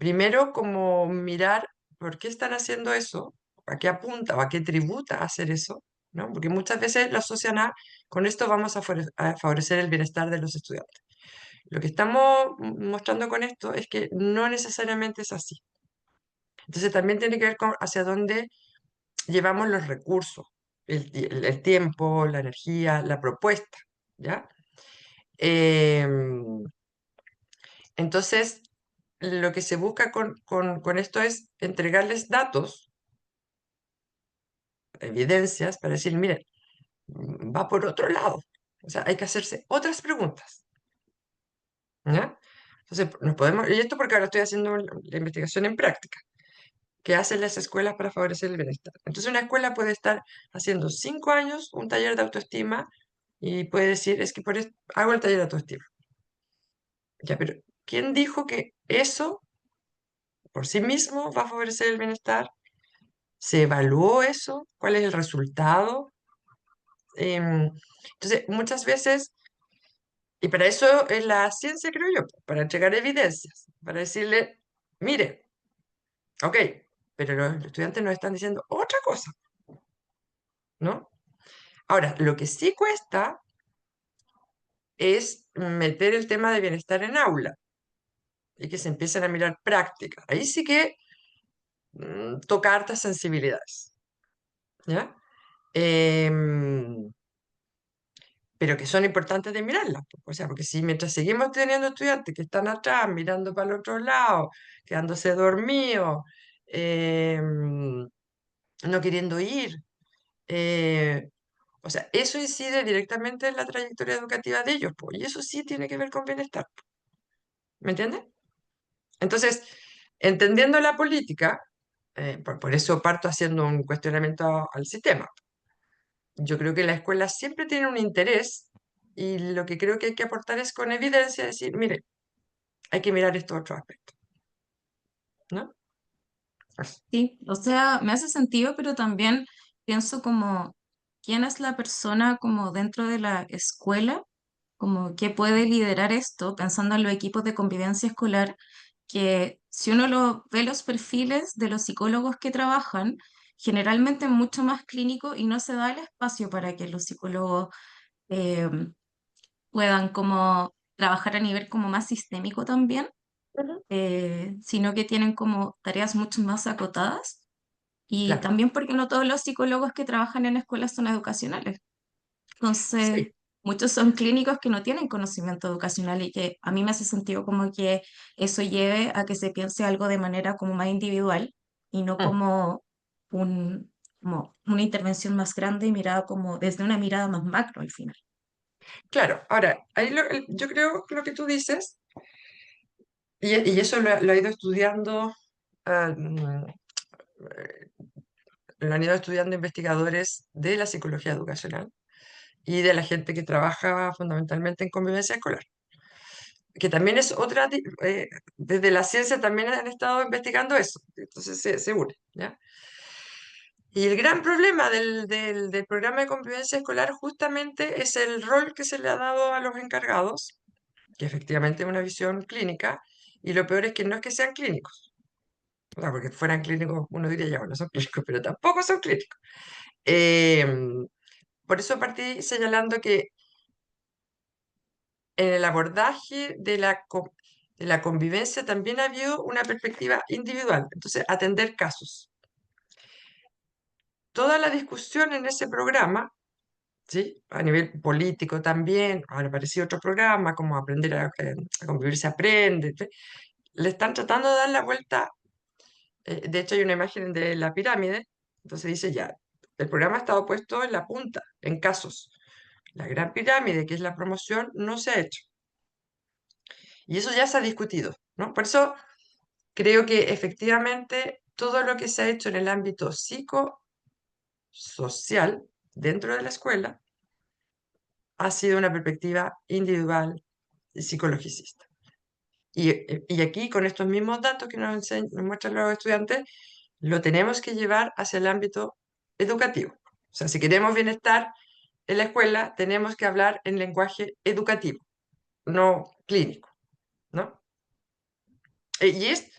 primero, como mirar por qué están haciendo eso, a qué apunta o a qué tributa hacer eso, ¿no? Porque muchas veces lo asocian a, con esto vamos a favorecer el bienestar de los estudiantes. Lo que estamos mostrando con esto es que no necesariamente es así. Entonces también tiene que ver con hacia dónde llevamos los recursos, el tiempo, la energía, la propuesta, ¿ya? Em, entonces, lo que se busca con esto es entregarles datos, evidencias, para decir, miren, va por otro lado. O sea, hay que hacerse otras preguntas, ¿ya? Entonces, nos podemos, y esto porque ahora estoy haciendo la investigación en práctica. ¿Qué hacen las escuelas para favorecer el bienestar? Entonces, una escuela puede estar haciendo 5 años un taller de autoestima y puede decir, es que hago el taller de autoestima. Ya, pero ¿quién dijo que eso por sí mismo va a favorecer el bienestar? ¿Se evaluó eso? ¿Cuál es el resultado? Entonces, muchas veces, y para eso es la ciencia, creo yo, para entregar evidencias, para decirle, mire, ok, pero los estudiantes nos están diciendo otra cosa, ¿no? Ahora, lo que sí cuesta es meter el tema de bienestar en aula y que se empiecen a mirar prácticas. Ahí sí que toca hartas sensibilidades, ¿ya? Em, pero que son importantes de mirarlas, po. O sea, porque si mientras seguimos teniendo estudiantes que están atrás, mirando para el otro lado, quedándose dormidos, em, no queriendo ir, eh, o sea, eso incide directamente en la trayectoria educativa de ellos, po, y eso sí tiene que ver con bienestar, po. ¿Me entiendes? Entonces, entendiendo la política, por eso parto haciendo un cuestionamiento al sistema. Yo creo que la escuela siempre tiene un interés y lo que creo que hay que aportar es con evidencia, decir, mire, hay que mirar estos otros aspectos, ¿no? Sí, o sea, me hace sentido, pero también pienso como, ¿quién es la persona como dentro de la escuela, como que puede liderar esto, pensando en los equipos de convivencia escolar, que si uno ve los perfiles de los psicólogos que trabajan, generalmente es mucho más clínico y no se da el espacio para que los psicólogos eh, puedan como trabajar a nivel como más sistémico también, Ujú. sino que tienen como tareas mucho más acotadas. Y Claro, también porque no todos los psicólogos que trabajan en escuelas son educacionales. Entonces, sí, muchos son clínicos que no tienen conocimiento educacional y que a mí me hace sentido como que eso lleve a que se piense algo de manera como más individual y no mm, como una intervención más grande y mirada como desde una mirada más macro al final. claro. Ahora, ahí yo creo que lo que tú dices, y eso lo ha ido estudiando, ah, lo han ido estudiando investigadores de la psicología educacional y de la gente que trabaja fundamentalmente en convivencia escolar, que también es otra, desde la ciencia también han estado investigando eso, entonces se une, ¿ya? Y el gran problema del programa de convivencia escolar justamente es el rol que se le ha dado a los encargados, que efectivamente es una visión clínica, y lo peor es que no es que sean clínicos. O sea, porque fueran clínicos, uno diría ya, bueno, son clínicos, pero tampoco son clínicos. Por eso partí señalando que en el abordaje de la convivencia también ha habido una perspectiva individual, entonces atender casos. Toda la discusión en ese programa, ¿sí? A nivel político también, han aparecido otros programas como Aprender a convivir se aprende, ¿sí? Le están tratando de dar la vuelta. De hecho, hay una imagen de la pirámide, entonces dice ya, el programa ha estado puesto en la punta, en casos. La gran pirámide, que es la promoción, no se ha hecho. Y eso ya se ha discutido, ¿no? Por eso creo que efectivamente todo lo que se ha hecho en el ámbito psicosocial dentro de la escuela ha sido una perspectiva individual y psicologicista. Y aquí, con estos mismos datos que nos muestran los estudiantes, lo tenemos que llevar hacia el ámbito educativo. O sea, si queremos bienestar en la escuela, tenemos que hablar en lenguaje educativo, no clínico, ¿no? Y es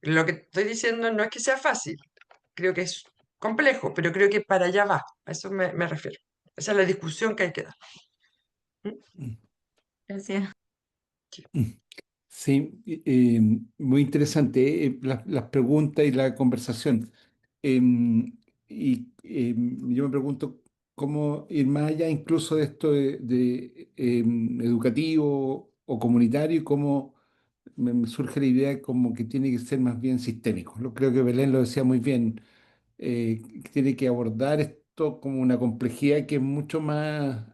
lo que estoy diciendo no es que sea fácil, creo que es complejo, pero creo que para allá va, a eso me refiero. Esa es la discusión que hay que dar. ¿Mm? Mm. Gracias. Mm. Sí, muy interesante las preguntas y la conversación. Yo me pregunto cómo ir más allá incluso de esto de educativo o comunitario y cómo me surge la idea como que tiene que ser más bien sistémico. Creo que Belén lo decía muy bien, que tiene que abordar esto como una complejidad que es mucho más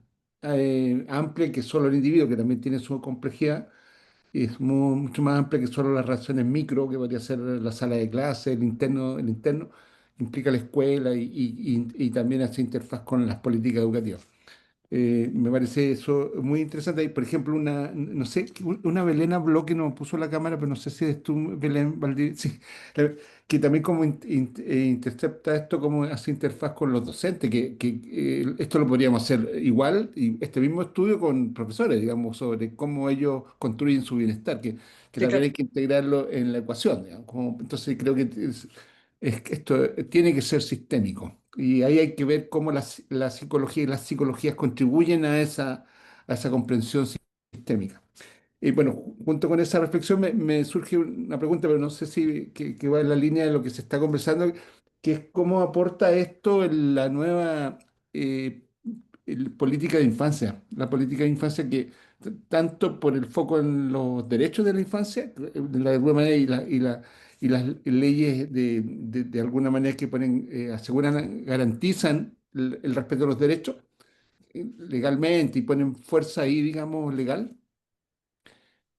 amplia que solo el individuo, que también tiene su complejidad y es mucho más amplia que solo las relaciones micro, que podría ser la sala de clase, el interno implica la escuela y también hace interfaz con las políticas educativas. Me parece eso muy interesante. Hay, por ejemplo, no sé, una Belén habló que no puso la cámara, pero no sé si es tú, Belén Valdivia, sí, que también como intercepta esto, como hace interfaz con los docentes, que esto lo podríamos hacer igual, y este mismo estudio con profesores, digamos, sobre cómo ellos construyen su bienestar, que Sí, también hay claro. que integrarlo en la ecuación, digamos. Entonces creo que es que esto tiene que ser sistémico. Y ahí hay que ver cómo la psicología y las psicologías contribuyen a esa comprensión sistémica. Y bueno, junto con esa reflexión me surge una pregunta, pero no sé si que va en la línea de lo que se está conversando, que es cómo aporta esto en la nueva eh, política de infancia. La política de infancia que tanto por el foco en los derechos de la infancia, de la alguna manera, y las leyes de alguna manera que ponen, aseguran, garantizan el respeto de los derechos legalmente y ponen fuerza ahí, digamos, legal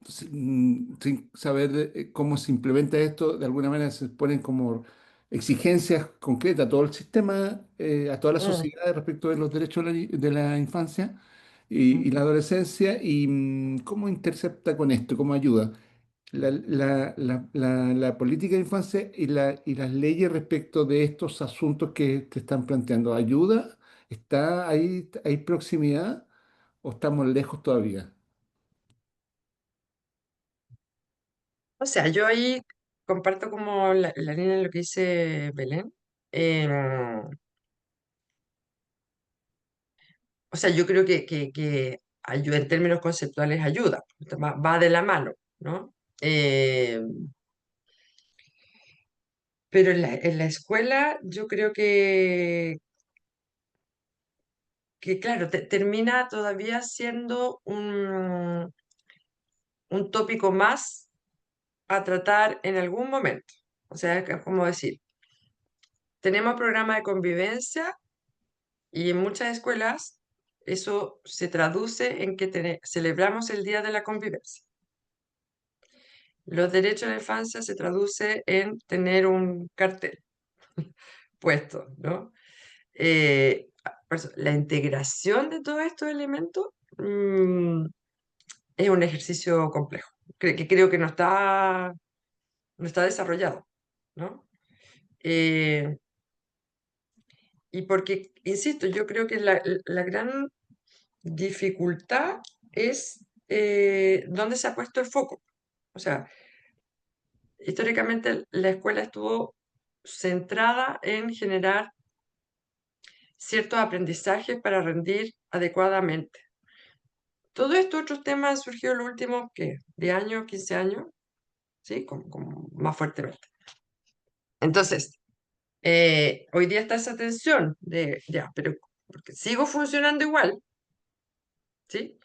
sin saber cómo se implementa esto, de alguna manera se ponen como exigencias concretas a todo el sistema, a toda la Mm, sociedad respecto de los derechos de la infancia y mm. la adolescencia, y cómo intercepta con esto, cómo ayuda. La política de infancia y las leyes respecto de estos asuntos que te están planteando, ¿ayuda? ¿Está ahí, hay proximidad o estamos lejos todavía? O sea, yo ahí comparto como la línea de lo que dice Belén. Em, o sea, yo creo que ayuda, en términos conceptuales ayuda, va de la mano, ¿no? Pero en la escuela yo creo que claro, termina todavía siendo un tópico más a tratar en algún momento. O sea, es como decir, tenemos programa de convivencia y en muchas escuelas eso se traduce en que celebramos el Día de la Convivencia. Los derechos de la infancia se traduce en tener un cartel puesto, ¿no? Por eso, la integración de todos estos elementos es un ejercicio complejo, que creo que no está desarrollado, ¿no? Eh, Y porque, insisto, yo creo que la gran dificultad es dónde se ha puesto el foco. O sea, históricamente la escuela estuvo centrada en generar ciertos aprendizajes para rendir adecuadamente. Todos estos otros temas han surgido en los últimos, ¿qué? 10 años, 15 años, ¿sí? Como más fuertemente. Entonces, hoy día está esa tensión de, ya, pero porque sigo funcionando igual, ¿sí?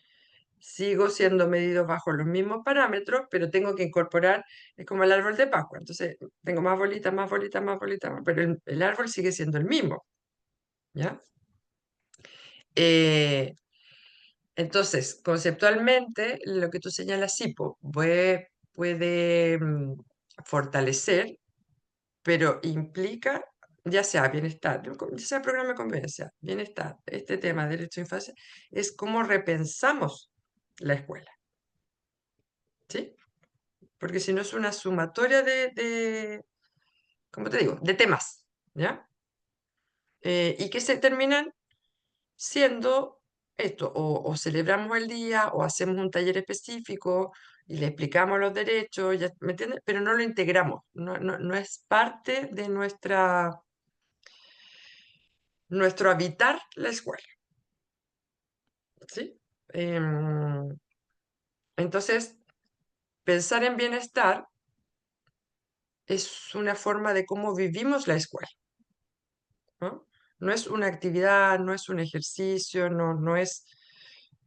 Sigo siendo medido bajo los mismos parámetros, pero tengo que incorporar, es como el árbol de Pascua, entonces tengo más bolitas, más bolitas, más bolitas, pero el árbol sigue siendo el mismo, ¿ya? Entonces, conceptualmente, lo que tú señalas, sí, puede fortalecer, pero implica, ya sea bienestar, ya sea programa de convivencia, bienestar, este tema de derecho de infancia, es cómo repensamos la escuela, ¿sí? Porque si no es una sumatoria ¿cómo te digo?, de temas, ¿ya? Y que se terminan siendo esto, o celebramos el día, o hacemos un taller específico y le explicamos los derechos, ¿me entiendes? Pero no lo integramos, no es parte de nuestro habitar la escuela, ¿sí? Entonces, pensar en bienestar es una forma de cómo vivimos la escuela, ¿no? No es una actividad, no es un ejercicio, no es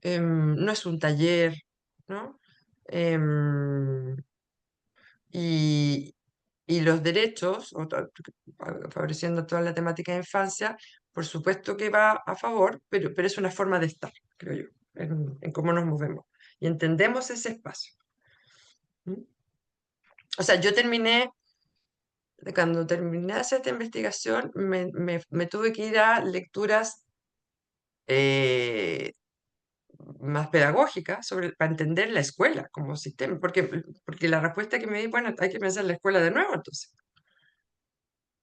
un taller, ¿no? Em, y, y los derechos, favoreciendo toda la temática de infancia, por supuesto que va a favor, pero es una forma de estar, creo yo, en cómo nos movemos. Y entendemos ese espacio. ¿Mm? O sea, cuando terminé de hacer esta investigación, me tuve que ir a lecturas eh, más pedagógicas para entender la escuela como sistema, porque la respuesta que me di, bueno, hay que pensar la escuela de nuevo, entonces,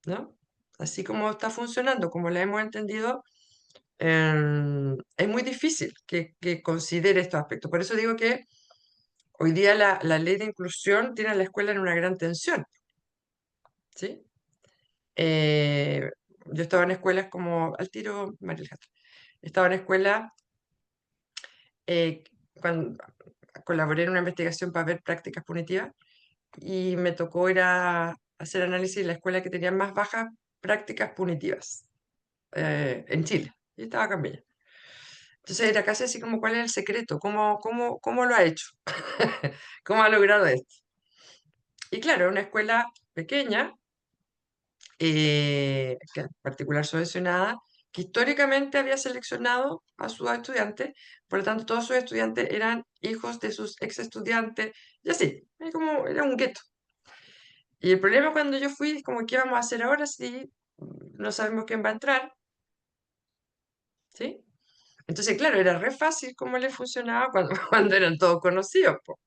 ¿no? Así como está funcionando, como la hemos entendido, es muy difícil que considere estos aspectos. Por eso digo que hoy día la ley de inclusión tiene a la escuela en una gran tensión, ¿sí? Eh, yo estaba en escuelas como, al tiro, María Alejandra, estaba en escuela cuando colaboré en una investigación para ver prácticas punitivas y me tocó ir a hacer análisis de la escuela que tenía más bajas prácticas punitivas en Chile. Y estaba acá en Viña. Entonces era casi así como, ¿cuál es el secreto? ¿Cómo lo ha hecho? ¿Cómo ha logrado esto? Y claro, una escuela pequeña, que en particular subvencionada, que históricamente había seleccionado a sus estudiantes, por lo tanto todos sus estudiantes eran hijos de sus ex estudiantes, y así, era un gueto. Y el problema cuando yo fui, como, ¿qué vamos a hacer ahora si no sabemos quién va a entrar? ¿Sí? Entonces, claro, era re fácil cómo le funcionaba cuando, cuando eran todos conocidos, po.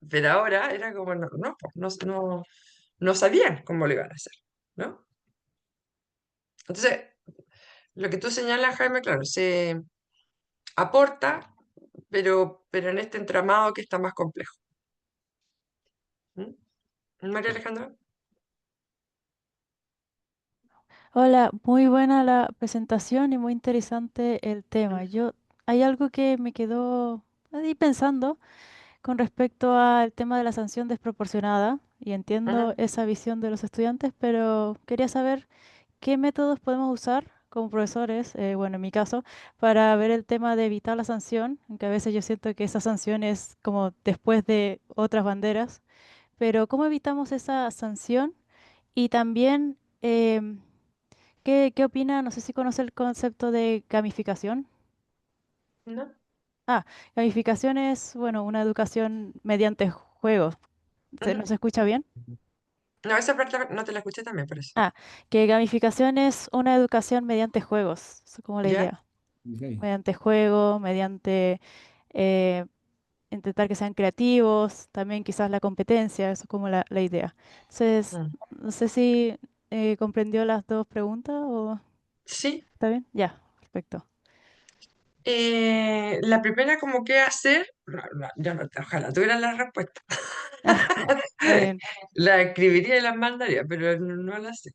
Pero ahora era como, po, no sabían cómo lo iban a hacer, ¿no? Entonces, lo que tú señalas, Jaime, claro, se aporta, pero en este entramado que está más complejo. ¿Mm? María Alejandra. Hola, muy buena la presentación y muy interesante el tema. Hay algo que me quedó ahí pensando con respecto al tema de la sanción desproporcionada y entiendo Ujú. esa visión de los estudiantes, pero quería saber qué métodos podemos usar como profesores, bueno, en mi caso, para ver el tema de evitar la sanción, aunque a veces yo siento que esa sanción es como después de otras banderas, pero ¿cómo evitamos esa sanción? Y también, ¿qué opina? No sé si conoce el concepto de gamificación. ¿No? Ah, gamificación es, bueno, una educación mediante juegos. ¿No Ujú. se escucha bien? No, esa parte no te la escuché también, por eso. Ah, que gamificación es una educación mediante juegos. Es como la ¿Ya? idea. Ok. Mediante juego, mediante eh, intentar que sean creativos, también quizás la competencia, eso es como la idea. Entonces, Mm. no sé si comprendió las dos preguntas o Sí. está bien? Ya, perfecto. La primera, como qué hacer, yo ojalá tuviera la respuesta. Está bien. La escribiría y la mandaría, pero no la sé.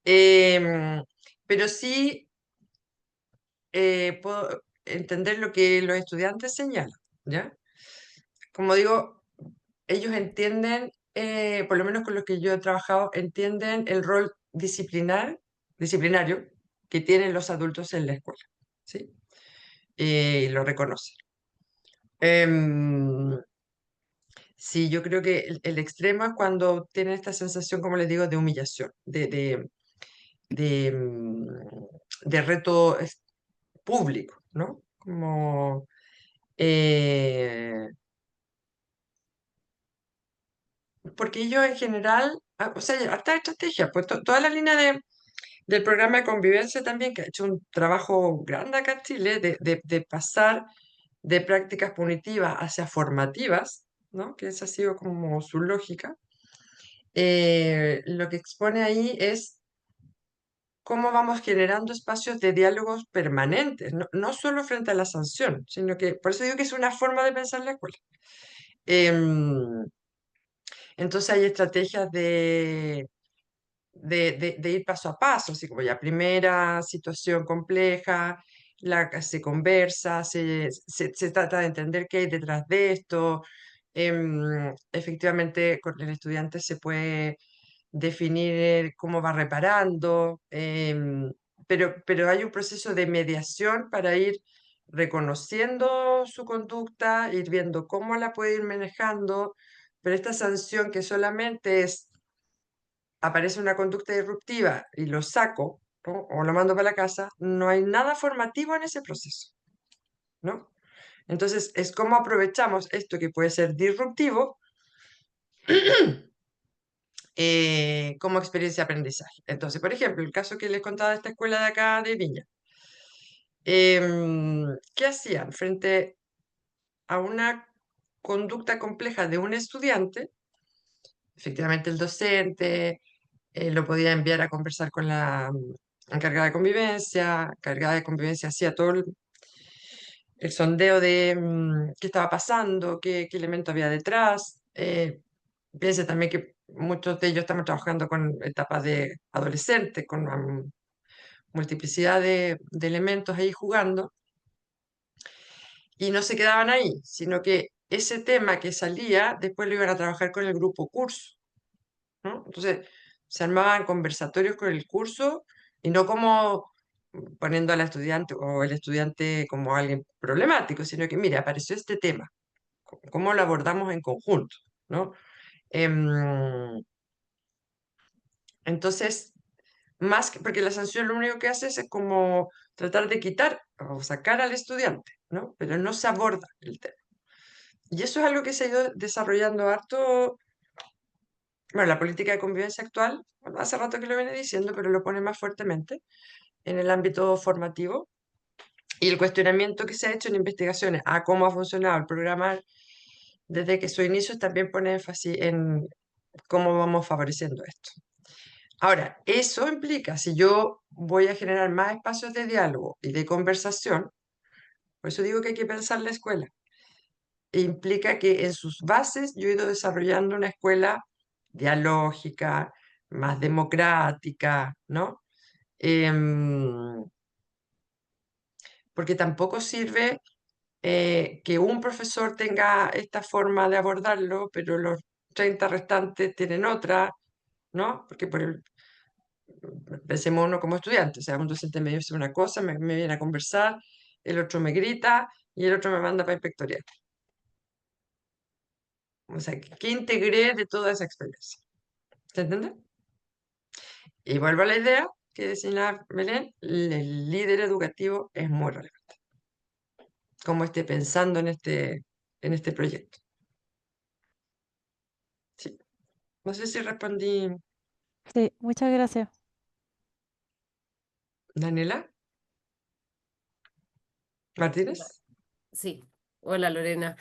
Em, pero sí puedo entender lo que los estudiantes señalan, ¿ya? Como digo, ellos entienden, por lo menos con los que yo he trabajado, entienden el rol disciplinario que tienen los adultos en la escuela, ¿sí? Y lo reconocen. Em, sí, yo creo que el extremo es cuando tienen esta sensación, como les digo, de humillación, de, mm, de reto público, ¿no? Como, porque ellos en general, o sea, harta estrategia, pues toda la línea del programa de convivencia también, que ha hecho un trabajo grande acá en Chile, de pasar de prácticas punitivas hacia formativas, ¿no? Que esa ha sido como su lógica. Lo que expone ahí es cómo vamos generando espacios de diálogos permanentes, no solo frente a la sanción, sino que, por eso digo que es una forma de pensar la escuela. Em, entonces hay estrategias de ir paso a paso, así como ya primera situación compleja, se conversa, se trata de entender qué hay detrás de esto. Efectivamente, con el estudiante se puede definir cómo va reparando, pero hay un proceso de mediación para ir reconociendo su conducta, ir viendo cómo la puede ir manejando, pero esta sanción que solamente es, aparece una conducta disruptiva y lo saco, ¿no? O lo mando para la casa, no hay nada formativo en ese proceso, ¿no? Entonces, es cómo aprovechamos esto que puede ser disruptivo como experiencia de aprendizaje. Entonces, por ejemplo, el caso que les contaba de esta escuela de acá de Viña. ¿Qué hacían frente a una conducta compleja de un estudiante? Efectivamente, el docente lo podía enviar a conversar con la encargada de convivencia hacía todo el sondeo de qué estaba pasando, qué elemento había detrás. Piense también que muchos de ellos estamos trabajando con etapas de adolescentes, con una multiplicidad de elementos ahí jugando, y no se quedaban ahí, sino que ese tema que salía, después lo iban a trabajar con el grupo curso, ¿no? Entonces, se armaban conversatorios con el curso y no como poniendo al estudiante o el estudiante como alguien problemático, sino que, mire, apareció este tema, ¿cómo lo abordamos en conjunto? ¿No? Em, entonces, más que, porque la sanción lo único que hace es como tratar de quitar o sacar al estudiante, ¿no? Pero no se aborda el tema. Y eso es algo que se ha ido desarrollando harto, bueno, la política de convivencia actual, bueno, hace rato que lo viene diciendo, pero lo pone más fuertemente en el ámbito formativo. Y el cuestionamiento que se ha hecho en investigaciones a cómo ha funcionado el programa desde que su inicio también pone énfasis en cómo vamos favoreciendo esto. Ahora, eso implica, si yo voy a generar más espacios de diálogo y de conversación, por eso digo que hay que pensar la escuela, implica que en sus bases yo he ido desarrollando una escuela dialógica, más democrática, ¿no? Porque tampoco sirve que un profesor tenga esta forma de abordarlo, pero los 30 restantes tienen otra, ¿no? Porque pensemos uno como estudiante, o sea, un docente me dice una cosa, me viene a conversar, el otro me grita y el otro me manda para inspectoría. O sea, ¿qué integré de toda esa experiencia? ¿Se entiende? Y vuelvo a la idea que decía Belén, el líder educativo es muy relevante. Cómo esté pensando en este proyecto. Sí. No sé si respondí, Sí, muchas gracias. Daniela Martínez. Sí, hola Lorena.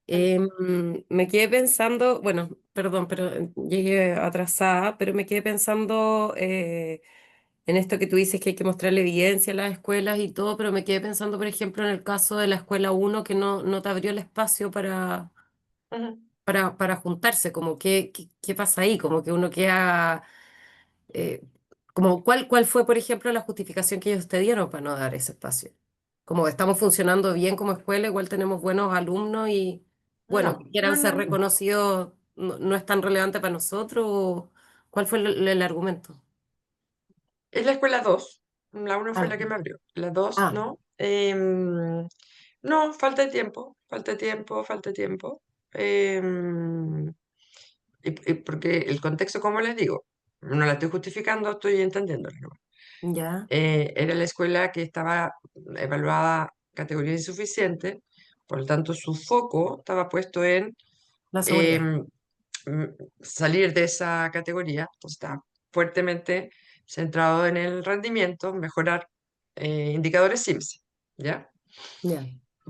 Me quedé pensando, bueno, perdón, pero llegué atrasada, pero me quedé pensando en esto que tú dices que hay que mostrarle evidencia a las escuelas y todo, pero me quedé pensando, por ejemplo, en el caso de la escuela uno que no te abrió el espacio Ujú. para juntarse, como qué pasa ahí, como que uno queda, eh, como cuál fue, por ejemplo, la justificación que ellos te dieron para no dar ese espacio. Como estamos funcionando bien como escuela, igual tenemos buenos alumnos y, bueno, que No, no, quieran ser no. reconocidos no es tan relevante para nosotros, ¿o cuál fue el argumento? Es la escuela 2. La uno fue Ah, la que me abrió. La 2 ah, no. No, falta de tiempo, falta de tiempo, falta de tiempo. Em, y porque el contexto, como les digo, no la estoy justificando, estoy entendiéndola, ¿no? ya, Era la escuela que estaba evaluada categoría insuficiente, por lo tanto su foco estaba puesto en la seguridad. em, salir de esa categoría, entonces está fuertemente centrado en el rendimiento, mejorar indicadores SIMS, ¿ya? Ya.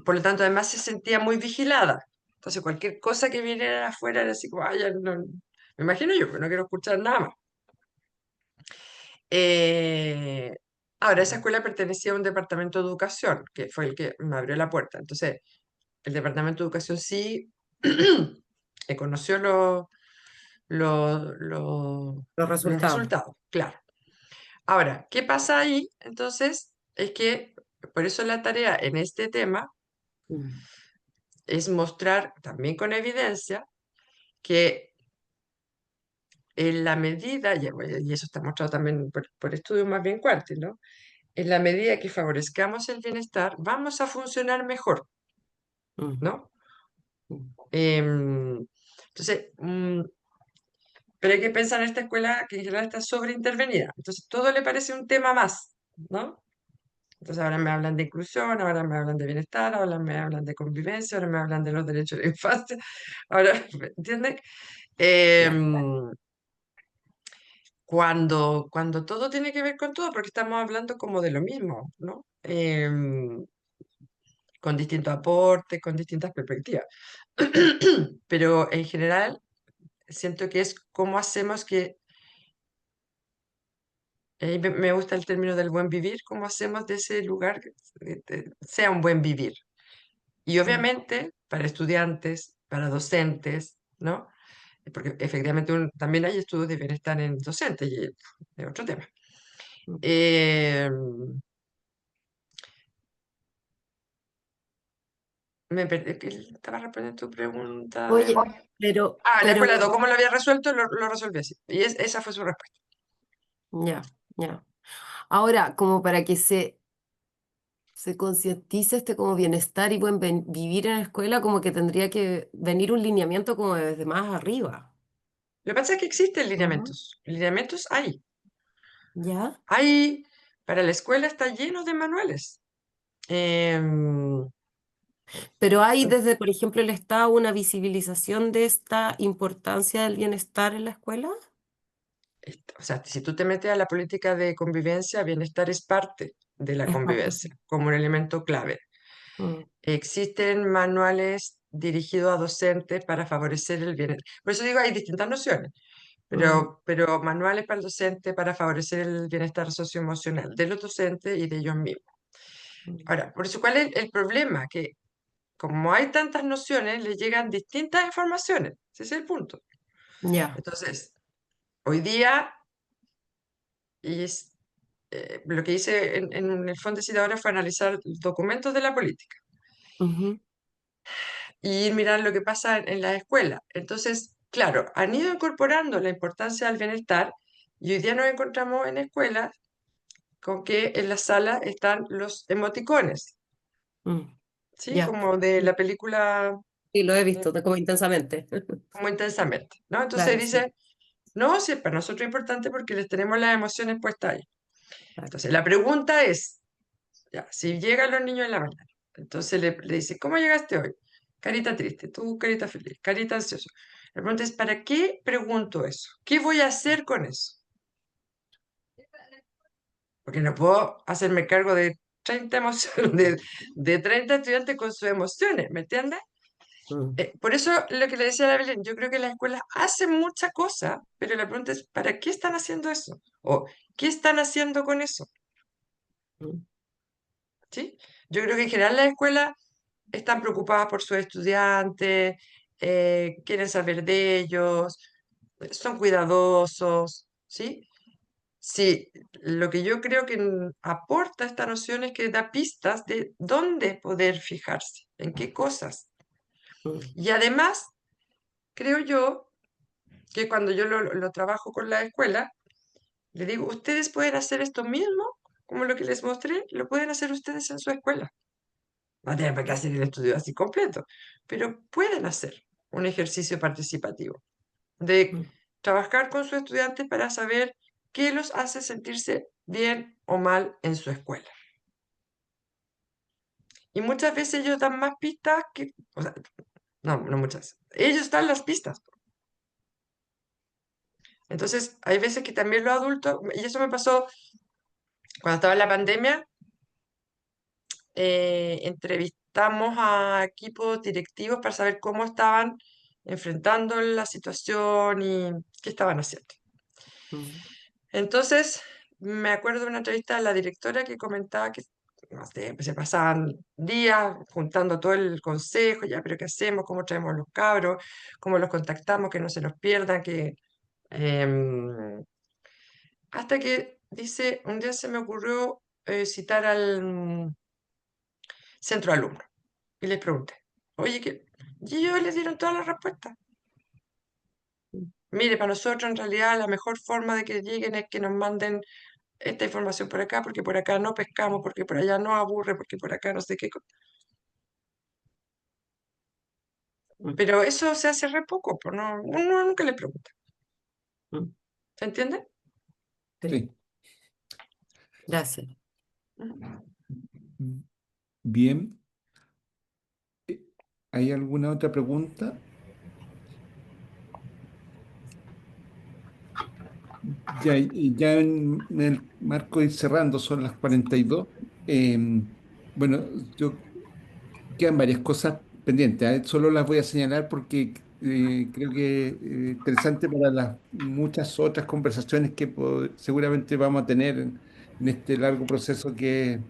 Por lo tanto, además se sentía muy vigilada. Entonces, cualquier cosa que viniera de afuera era así como, "Ay, ya me imagino yo, pero no quiero escuchar nada más". Eh, Ahora, esa escuela pertenecía a un departamento de educación, que fue el que me abrió la puerta. Entonces, el departamento de educación sí conoció Los los resultados. resultados, claro. Ahora, ¿qué pasa ahí? Entonces, es que por eso la tarea en este tema Mm. es mostrar también con evidencia que en la medida, y eso está mostrado también por estudios más bien cuantis, ¿no? En la medida que favorezcamos el bienestar, vamos a funcionar mejor, Mm. ¿no? Mm. Entonces, pero hay que pensar en esta escuela que en general está sobreintervenida. Entonces, todo le parece un tema más, ¿no? Entonces, ahora me hablan de inclusión, ahora me hablan de bienestar, ahora me hablan de convivencia, ahora me hablan de los derechos de la infancia, ahora, ¿me entienden? Claro. Em, cuando todo tiene que ver con todo, porque estamos hablando como de lo mismo, ¿no? Con distintos aportes, con distintas perspectivas. Pero en general, siento que es cómo hacemos que, me gusta el término del buen vivir, cómo hacemos de ese lugar que sea un buen vivir. Y Mm. obviamente para estudiantes, para docentes, ¿no? Porque efectivamente también hay estudios de bienestar en docentes y es otro tema. Mm. Eh, Me perdí, que estaba respondiendo tu pregunta. Oye, pero, Ah, la pero, escuela 2, ¿cómo lo había resuelto? Lo resolví así. Y esa fue su respuesta. ya, ya. Ahora, como para que se concientice este como bienestar y buen vivir en la escuela, como que tendría que venir un lineamiento como desde más arriba. Lo que pasa es que existen ¿O no? lineamientos. Lineamientos hay. ¿Ya? Hay, para la escuela está lleno de manuales. Em, Pero hay desde, por ejemplo, el Estado una visibilización de esta importancia del bienestar en la escuela. o sea, si tú te metes a la política de convivencia, bienestar es parte de la Es parte. convivencia, como un elemento clave. Mm. Existen manuales dirigidos a docentes para favorecer el bienestar. Por eso digo, hay distintas nociones. Mm. Pero manuales para el docente para favorecer el bienestar socioemocional de los docentes y de ellos mismos. Mm. Ahora, por eso, ¿cuál es el problema? Que como hay tantas nociones, les llegan distintas informaciones. Ese es el punto. Ya. Entonces, hoy día, lo que hice en el Fondo de Cita fue analizar documentos de la política Ujú. y mirar lo que pasa en las escuelas. Entonces, claro, han ido incorporando la importancia del bienestar y hoy día nos encontramos en escuelas con que en la sala están los emoticones, Mm. ¿sí? Ya. Como de Sí, la película sí, lo he eh, visto como intensamente. Como intensamente, ¿no? Entonces Claro, sí. dice, no, sí, para nosotros es importante porque les tenemos las emociones puestas ahí. Claro. Entonces, la pregunta es, ya, si llegan los niños en la mañana, entonces le dice, ¿cómo llegaste hoy? Carita triste, tú carita feliz, carita ansioso. La pregunta es, ¿para qué pregunto eso? ¿Qué voy a hacer con eso? Porque no puedo hacerme cargo de 30 emociones, de 30 estudiantes con sus emociones, ¿me entiendes? Mm, Por eso lo que le decía a la Belén, yo creo que las escuelas hacen mucha cosa, pero la pregunta es, ¿para qué están haciendo eso? ¿O qué están haciendo con eso? mm, ¿Sí? Yo creo que en general las escuelas están preocupadas por sus estudiantes, quieren saber de ellos, son cuidadosos, ¿sí? Sí, lo que yo creo que aporta esta noción es que da pistas de dónde poder fijarse, en qué cosas. mm, Y además, creo yo que cuando yo lo trabajo con la escuela, le digo, ustedes pueden hacer esto mismo, como lo que les mostré, lo pueden hacer ustedes en su escuela. No tienen por qué hacer el estudio así completo, pero pueden hacer un ejercicio participativo de mm, trabajar con sus estudiantes para saber qué los hace sentirse bien o mal en su escuela. Y muchas veces ellos dan más pistas que, o sea, no muchas, ellos dan las pistas. Entonces, hay veces que también los adultos, y eso me pasó cuando estaba en la pandemia, entrevistamos a equipos directivos para saber cómo estaban enfrentando la situación y qué estaban haciendo. mm, Entonces, me acuerdo de una entrevista a la directora que comentaba que, no sé, pues se pasaban días juntando todo el consejo, ya, pero ¿qué hacemos? ¿Cómo traemos los cabros? ¿Cómo los contactamos? Que no se nos pierdan, que... em, hasta que dice, un día se me ocurrió citar al centro alumno y les pregunté, oye, ¿qué? Y ellos les dieron todas las respuestas. mm, Mire, para nosotros en realidad la mejor forma de que lleguen es que nos manden esta información por acá, porque por acá no pescamos, porque por allá no aburre, porque por acá no sé qué. mm, Pero eso se hace re poco, pues no, uno nunca le pregunta. mm. ¿Se entiende? Sí, Sí. gracias. Ujú. Bien. ¿Hay alguna otra pregunta? Ya, y ya en el marco de ir cerrando, son las 42. Bueno, yo quedan varias cosas pendientes, ¿eh? Solo las voy a señalar porque creo que es interesante para las muchas otras conversaciones que seguramente vamos a tener en este largo proceso que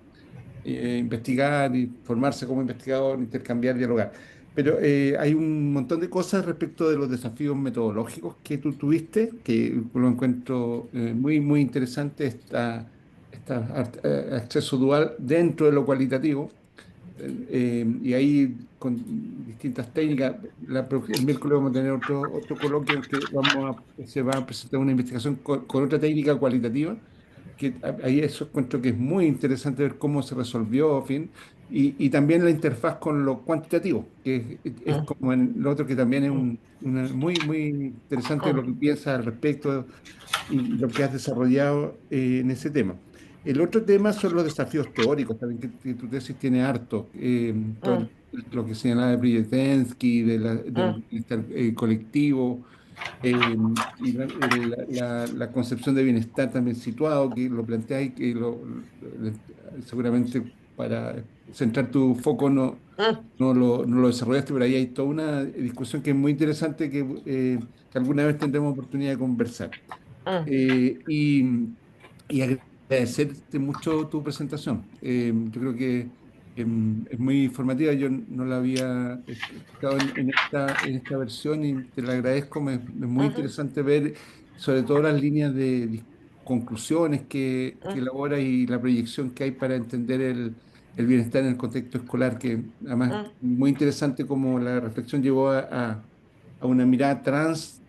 es investigar y formarse como investigador, intercambiar, dialogar. Pero hay un montón de cosas respecto de los desafíos metodológicos que tú tuviste, que lo encuentro muy, muy interesante, acceso dual dentro de lo cualitativo y ahí con distintas técnicas. El miércoles vamos a tener otro coloquio en que se va a presentar una investigación con otra técnica cualitativa, que ahí eso encuentro que es muy interesante ver cómo se resolvió, en fin, y también la interfaz con lo cuantitativo, que es Mm, como en lo otro que también es mm, muy, muy interesante lo que mm, piensas al respecto y lo que has desarrollado en ese tema. El otro tema son los desafíos teóricos, también que tu tesis tiene harto, todo mm, lo que señalaba de Brzezinski, del mm, bienestar colectivo, y la concepción de bienestar también situado, que lo planteas y que seguramente para centrar tu foco mm, no lo desarrollaste, pero ahí hay toda una discusión que es muy interesante que alguna vez tendremos oportunidad de conversar. mm, Eh, y, y agradecerte mucho tu presentación. Yo creo que es muy informativa. Yo no la había escuchado en esta versión y te la agradezco. Es muy ujú, interesante ver sobre todo las líneas de conclusiones que mm, elabora y la proyección que hay para entender el bienestar en el contexto escolar, que además mm, muy interesante como la reflexión llevó a una mirada trans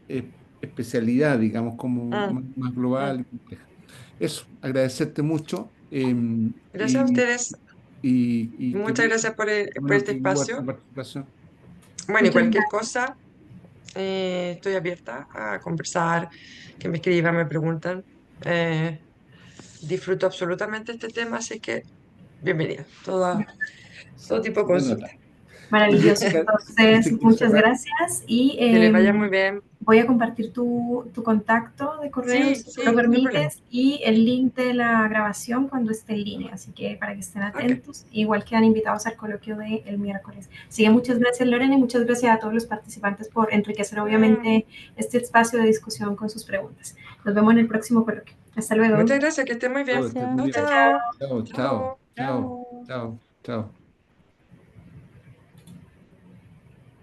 especialidad, digamos, como mm, más global mm. y compleja. Eso, agradecerte mucho Gracias a ustedes. y qué Muchas gracias qué por bueno este que hubo esta espacio. participación. Bueno, y Muchas cualquier gracias. cosa, estoy abierta a conversar, que me escriban, me preguntan. Eh, Disfruto absolutamente este tema, así que bienvenida. Todo tipo de Se consulta. nota. Y Maravilloso. Jessica, Entonces, antes que muchas cerrar, gracias y Que les vaya muy bien. Voy a compartir tu contacto de correo, Sí, si tú lo sí, no hay problema. permites, y el link de la grabación cuando esté en línea. Así que para que estén Ok, atentos, igual quedan invitados al coloquio del miércoles. Así que muchas gracias, Lorena, y muchas gracias a todos los participantes por enriquecer, obviamente, este espacio de discusión con sus preguntas. Nos vemos en el próximo coloquio. Hasta luego. muchas gracias, que esté muy bien. Todo, estés muy Chao, bien. Gracias. chao. Chao, chao, Chao. chao, Chao. chao, chao.